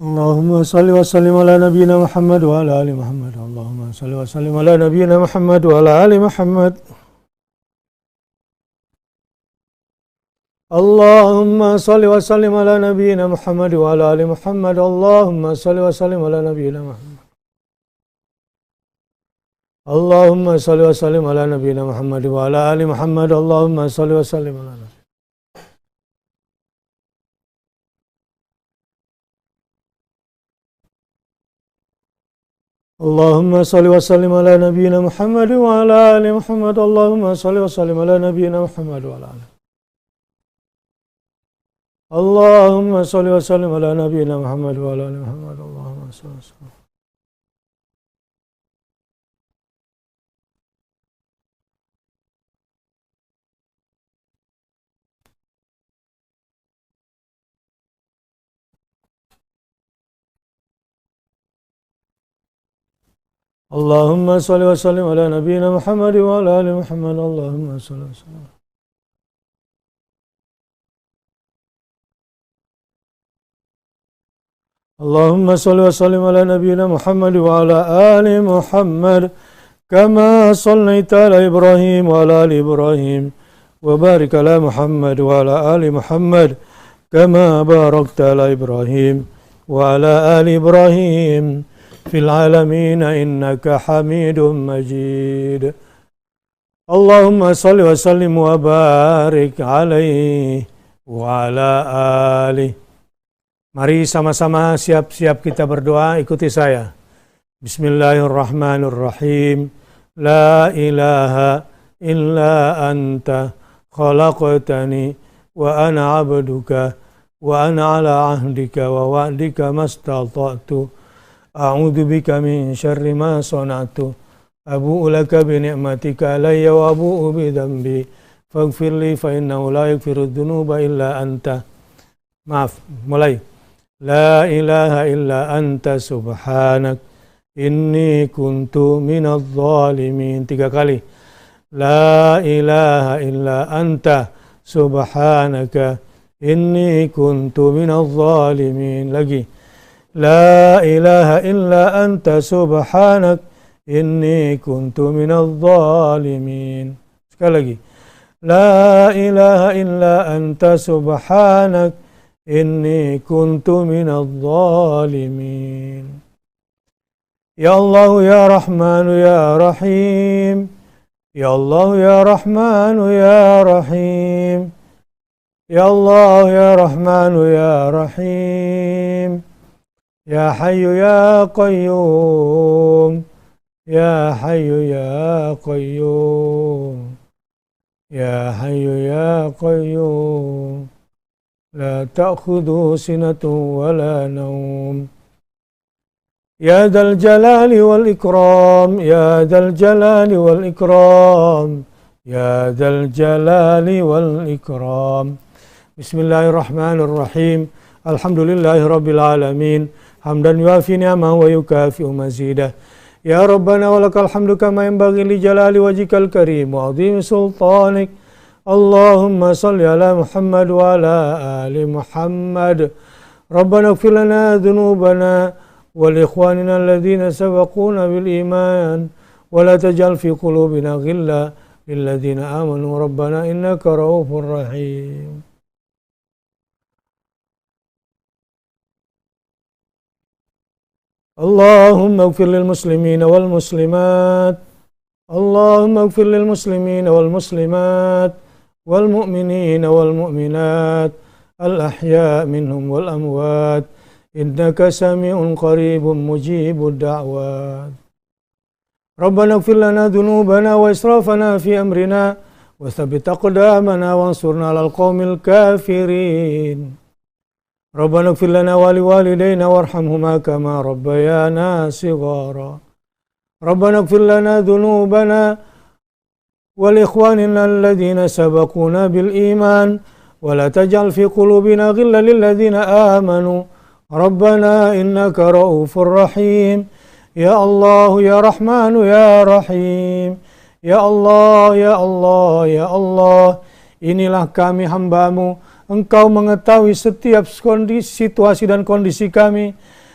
Allahumma salli wa sallim ala nabiyyina Muhammad wa ala ali Muhammad. Allahumma salli wa sallim ala nabiyyina Muhammad wa ala ali Muhammad. Allahumma salli wa sallim ala nabiyyina Muhammad wa ala ali Muhammad. Allahumma salli wa sallim ala nabiyyina Muhammad. Allahumma salli wa sallim ala nabiyyina Muhammad wa ala ali Muhammad. Allahumma salli wa sallim ala nabiyyina. Allahumma salli wa sallim ala nabiyyina Muhammad wa ala ali Muhammad. Allahumma salli wa sallim ala nabiyyina Muhammad wa ala ali. Allahumma salli wa sallim ala nabiyyina Muhammad wa ala ali Muhammad. Allahumma salli wa sallim. Allahumma salli wa sallim ala nabiyyina Muhammad wa ala ali Muhammad. Allahumma salli wa sallim. Allahumma salli wa sallim ala nabiyyina Muhammad wa ala ali Muhammad kama sallaita ala Ibrahim wa ala ali Ibrahim wa barik ala Muhammad wa ala ali Muhammad kama barakta ala Ibrahim wa ala ali Ibrahim fil alamin innaka Hamidum Majid. Allahumma salli wa sallim wa barik alaihi wa ala alihi. Mari sama-sama siap-siap kita berdoa, ikuti saya. Bismillahirrahmanirrahim. La ilaha illa anta khalaqtani wa ana abduka wa ana ala ahdika wa wa'dika mastata'tu. A'udzu bika min syarri ma sana'tu. Abu'u laka bi ni'matika alayya wa abu'u bi dhanbi. Faghfirli fa innahu la yaghfiru dzunuba illa anta. Maaf, mulai. La ilaha illa anta subhanak inni kuntu minadh dhalimin. 3 kali. La ilaha illa anta subhanaka inni kuntu minadh dhalimin. Lagi. La ilaha illa anta subhanak inni kuntu minadh dhalimin. Sekali lagi. La ilaha illa anta subhanak إني كنت من الظالمين. يا الله يا رحمن يا رحيم، يا الله يا رحمن يا رحيم، يا الله يا رحمن يا رحيم، يا حي يا قيوم، يا حي يا قيوم، يا حي يا قيوم، لا تأخذه سنة ولا نوم. يا ذا الجلال والإكرام، يا ذا الجلال والإكرام، يا ذا الجلال والإكرام. بسم الله الرحمن الرحيم. الحمد لله رب العالمين، حمدا يوافي نعمه ويكافئ مزيده. يا ربنا ولك الحمد كما ينبغي لجلال وجهك الكريم وعظيم سلطانك. اللهم صل على محمد وعلى آل محمد. ربنا اغفر لنا ذنوبنا ولإخواننا الذين سبقونا بالإيمان ولا تجعل في قلوبنا غلا للذين آمنوا ربنا إنك رؤوف رحيم. اللهم اغفر للمسلمين والمسلمات، اللهم اغفر للمسلمين والمسلمات والمؤمنين والمؤمنات الأحياء منهم والأموات إنك سميع قريب مجيب الدعوات. ربنا اغفر لنا ذنوبنا وإسرافنا في أمرنا وثبت أقدامنا وانصرنا على القوم الكافرين. ربنا اغفر لنا ولوالدينا وارحمهما كما ربيانا صغارا. ربنا اغفر لنا ذنوبنا ولإخواننا الذين سبقونا بالإيمان ولا تجعل في قلوبنا غلا للذين آمنوا ربنا إنك رؤوف رحيم. يا الله يا رحمن يا رحيم، ya Allah ya Allah ya Allah, inilah kami hamba-Mu, Engkau mengetahui setiap kondisi, situasi dan kondisi kami.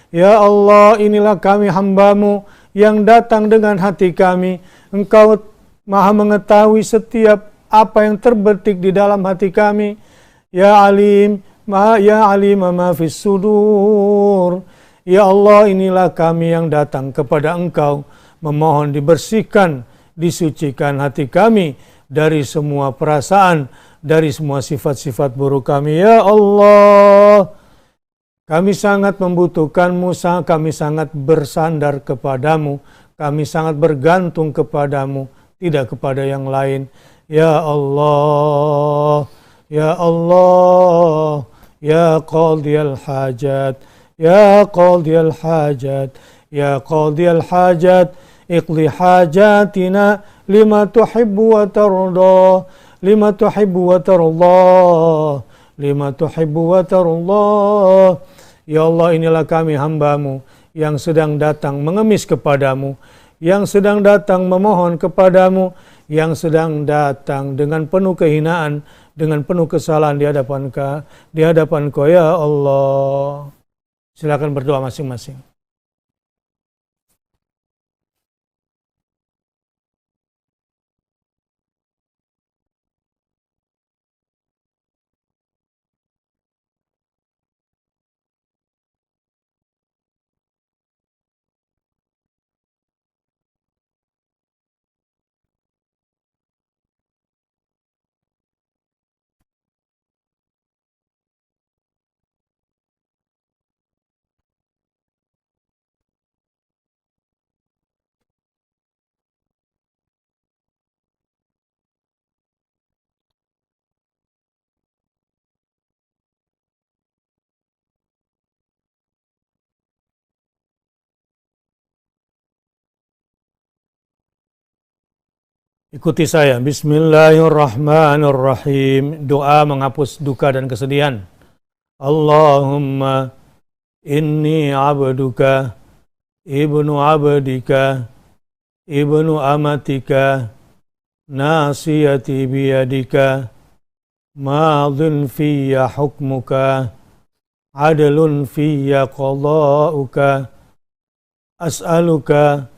Ya Allah, inilah kami hamba-Mu yang datang dengan hati kami. Engkau maha mengetahui setiap apa yang terbetik di dalam hati kami. Ya Alim, Ya Alim ma fis sudur. Ya Allah, inilah kami yang datang kepada Engkau, memohon dibersihkan, disucikan hati kami dari semua perasaan, dari semua sifat-sifat buruk kami. Ya Allah, kami sangat membutuhkan-Mu, kami sangat bersandar kepadamu, kami sangat bergantung kepadamu, tidak kepada yang lain. Ya Allah, Ya Allah, Ya Qadiyal Hajat, Ya Qadiyal Hajat, Ya Qadiyal Hajat, iqli hajatina lima tuhibbu wa tarda, lima tuhibbu wa tarda, lima tuhibbu wa tarda. Ya Allah, inilah kami hamba-Mu yang sedang datang mengemis kepadamu, yang sedang datang memohon kepadamu, yang sedang datang dengan penuh kehinaan, dengan penuh kesalahan di hadapan Kau ya Allah. Silakan berdoa masing-masing. Ikuti saya. Bismillahirrahmanirrahim. Doa menghapus duka dan kesedihan. Allahumma inni abduka, ibnu abdika, ibnu amatika, nasiyati biyadika, madhin fiyya hukmuka, adlun fiyya qada'uka, as'aluka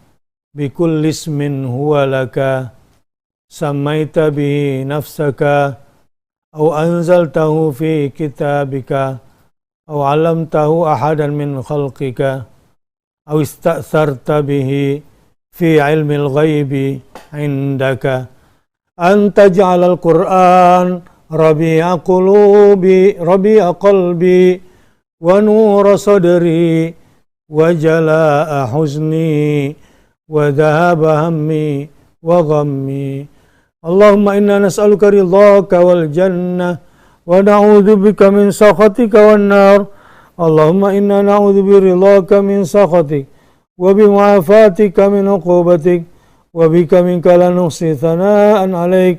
bikulli ismin huwa laka, samaita bihi nafsaka, au anzaltahu fi kitabika, أو علمته أحدا من خلقك أو استأثرت به في علم الغيب عندك أن تجعل القرآن ربيع قلبي ونور صدري وجلاء حزني وذهاب همي وغمي اللهم إنا نسألك رضاك والجنة ونعوذ بك من سخطك والنار اللهم إنا نعوذ برضاك من سخطك وبمعافاتك من عقوبتك وبك منك لا نحصي ثناء عليك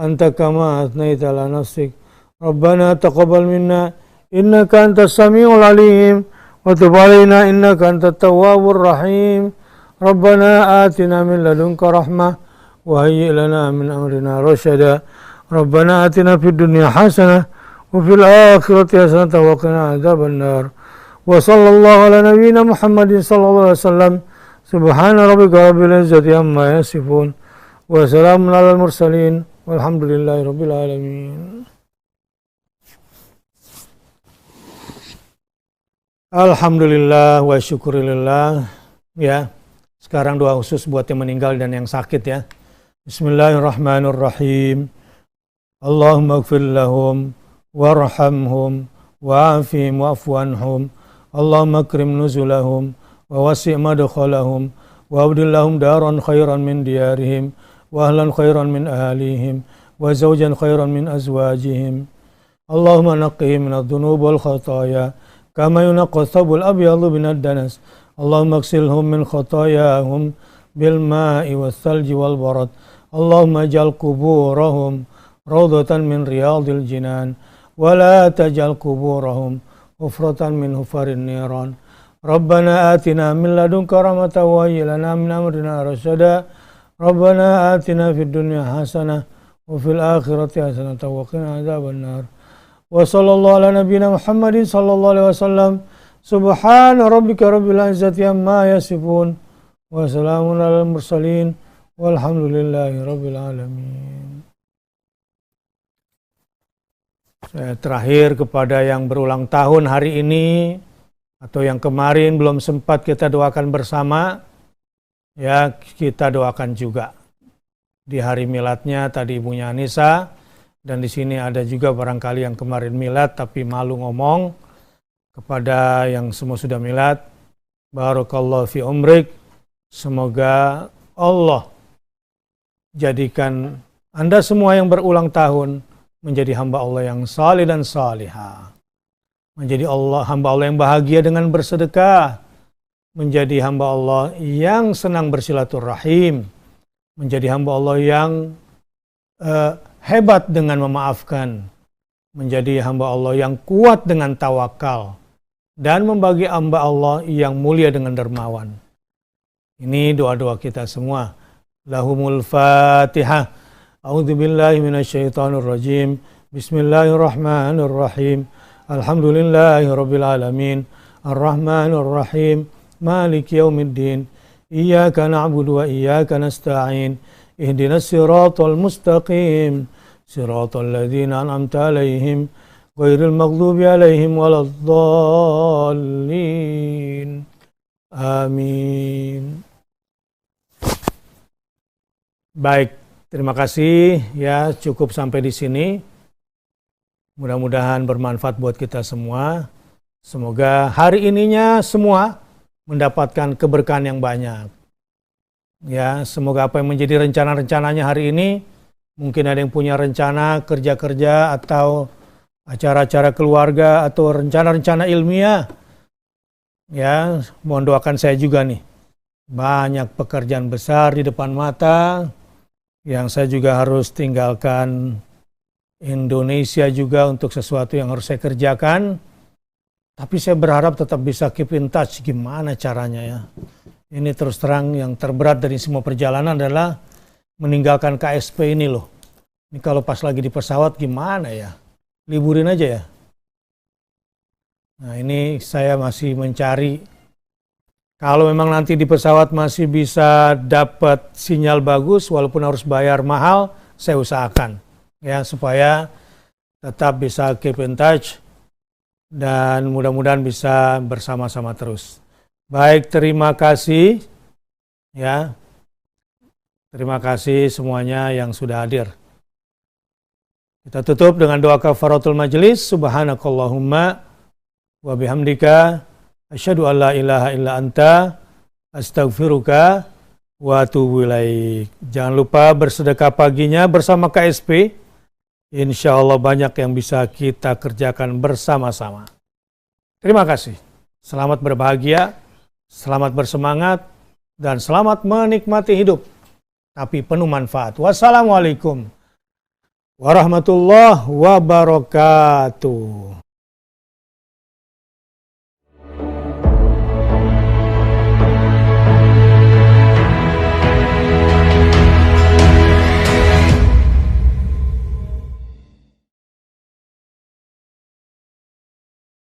أنت كما أثنيت على نفسك ربنا تقبل منا إنك أنت السميع العليم وتب علينا إنك أنت التواب الرحيم ربنا آتنا من لدنك رحمة وهيئ لنا من أمرنا رشدا ربنا آتنا في الدنيا حسنة وفي الآخرة حسنة وقنا عذاب النار وصلى الله على نبينا محمد صلى الله عليه وسلم سبحان ربك رب العزة عما يصفون وسلام على المرسلين والحمد لله رب العالمين. Alhamdulillah wa syukurillah. Ya, sekarang doa khusus buat yang meninggal dan yang sakit ya. Bismillahirrahmanirrahim. Allahumma ighfir lahum warhamhum wa'afihim wa'fu anhum. Allahumma akrim nuzulahum wa wasi' madkhalahum wa abdil lahum daran khairan min diyarihim wa ahlan khairan min ahlihim wa zawjan khairan min azwajihim. Allahumma naqqihim min adh-dhunub wal khataaya kama yunaqqa ath-thawbul abyadu min ad-danas. Allahumma ighsilhum min khataayahum bil ma'i wath-thalji wal barad. Allahumma ij'al quburahum rawdatan min riyadil jinan wa la taj'al quburahum hufratan min hufarin niran. Rabbana atina min ladunka rahmatan wa hayyi lana min amrina rasyada. Rabbana atina fid dunya hasanah wa fil akhirati hasanah wa qina adzaban nar. Wa sallallahu ala nabiyyina Muhammadin sallallahu alaihi wasallam. Subhana rabbika rabbil izzati amma yasifun wa salamun alal mursalin walhamdulillahi rabbil alamin. Saya terakhir kepada yang berulang tahun hari ini atau yang kemarin belum sempat kita doakan bersama, ya kita doakan juga. Di hari miladnya tadi ibunya Anissa, dan di sini ada juga barangkali yang kemarin milad tapi malu ngomong. Kepada yang semua sudah milad, barakallahu fi umrik, semoga Allah jadikan Anda semua yang berulang tahun menjadi hamba Allah yang salih dan salihah, menjadi hamba Allah yang bahagia dengan bersedekah, menjadi hamba Allah yang senang bersilaturahim, menjadi hamba Allah yang hebat dengan memaafkan, menjadi hamba Allah yang kuat dengan tawakal, dan membagi hamba Allah yang mulia dengan dermawan. Ini doa-doa kita semua. Lahumul Fatihah. A'udzubillahi minasyaitonir rajim. Bismillahirrahmanirrahim. Alhamdulillahirabbil alamin. Arrahmanir rahim. Maliki yaumiddin. Iyyaka na'budu wa iyyaka nasta'in. Ihdinas siratal mustaqim. Siratal ladzina an'amta 'alaihim ghairil maghdubi 'alaihim waladdallin. Amin. Baik, terima kasih ya, cukup sampai di sini. Mudah-mudahan bermanfaat buat kita semua. Semoga hari ininya semua mendapatkan keberkahan yang banyak. Ya, semoga apa yang menjadi rencana-rencananya hari ini, mungkin ada yang punya rencana kerja-kerja atau acara-acara keluarga atau rencana-rencana ilmiah. Ya, mohon doakan saya juga nih. Banyak pekerjaan besar di depan mata yang saya juga harus tinggalkan Indonesia juga untuk sesuatu yang harus saya kerjakan. Tapi saya berharap tetap bisa keep in touch. Gimana caranya ya? Ini terus terang yang terberat dari semua perjalanan adalah meninggalkan KSP ini loh. Ini kalau pas lagi di pesawat gimana ya? Liburin aja ya. Nah ini saya masih mencari. Kalau memang nanti di pesawat masih bisa dapat sinyal bagus walaupun harus bayar mahal, saya usahakan ya supaya tetap bisa keep in touch dan mudah-mudahan bisa bersama-sama terus. Baik, terima kasih ya. Terima kasih semuanya yang sudah hadir. Kita tutup dengan doa kafaratul majelis. Subhanakallahumma wa bihamdika asyhadu an la ilaha illa anta astaghfiruka wa atubu ilaik. Jangan lupa bersedekah paginya bersama KSP. Insya Allah banyak yang bisa kita kerjakan bersama-sama. Terima kasih. Selamat berbahagia, selamat bersemangat, dan selamat menikmati hidup. Tapi penuh manfaat. Wassalamualaikum warahmatullahi wabarakatuh.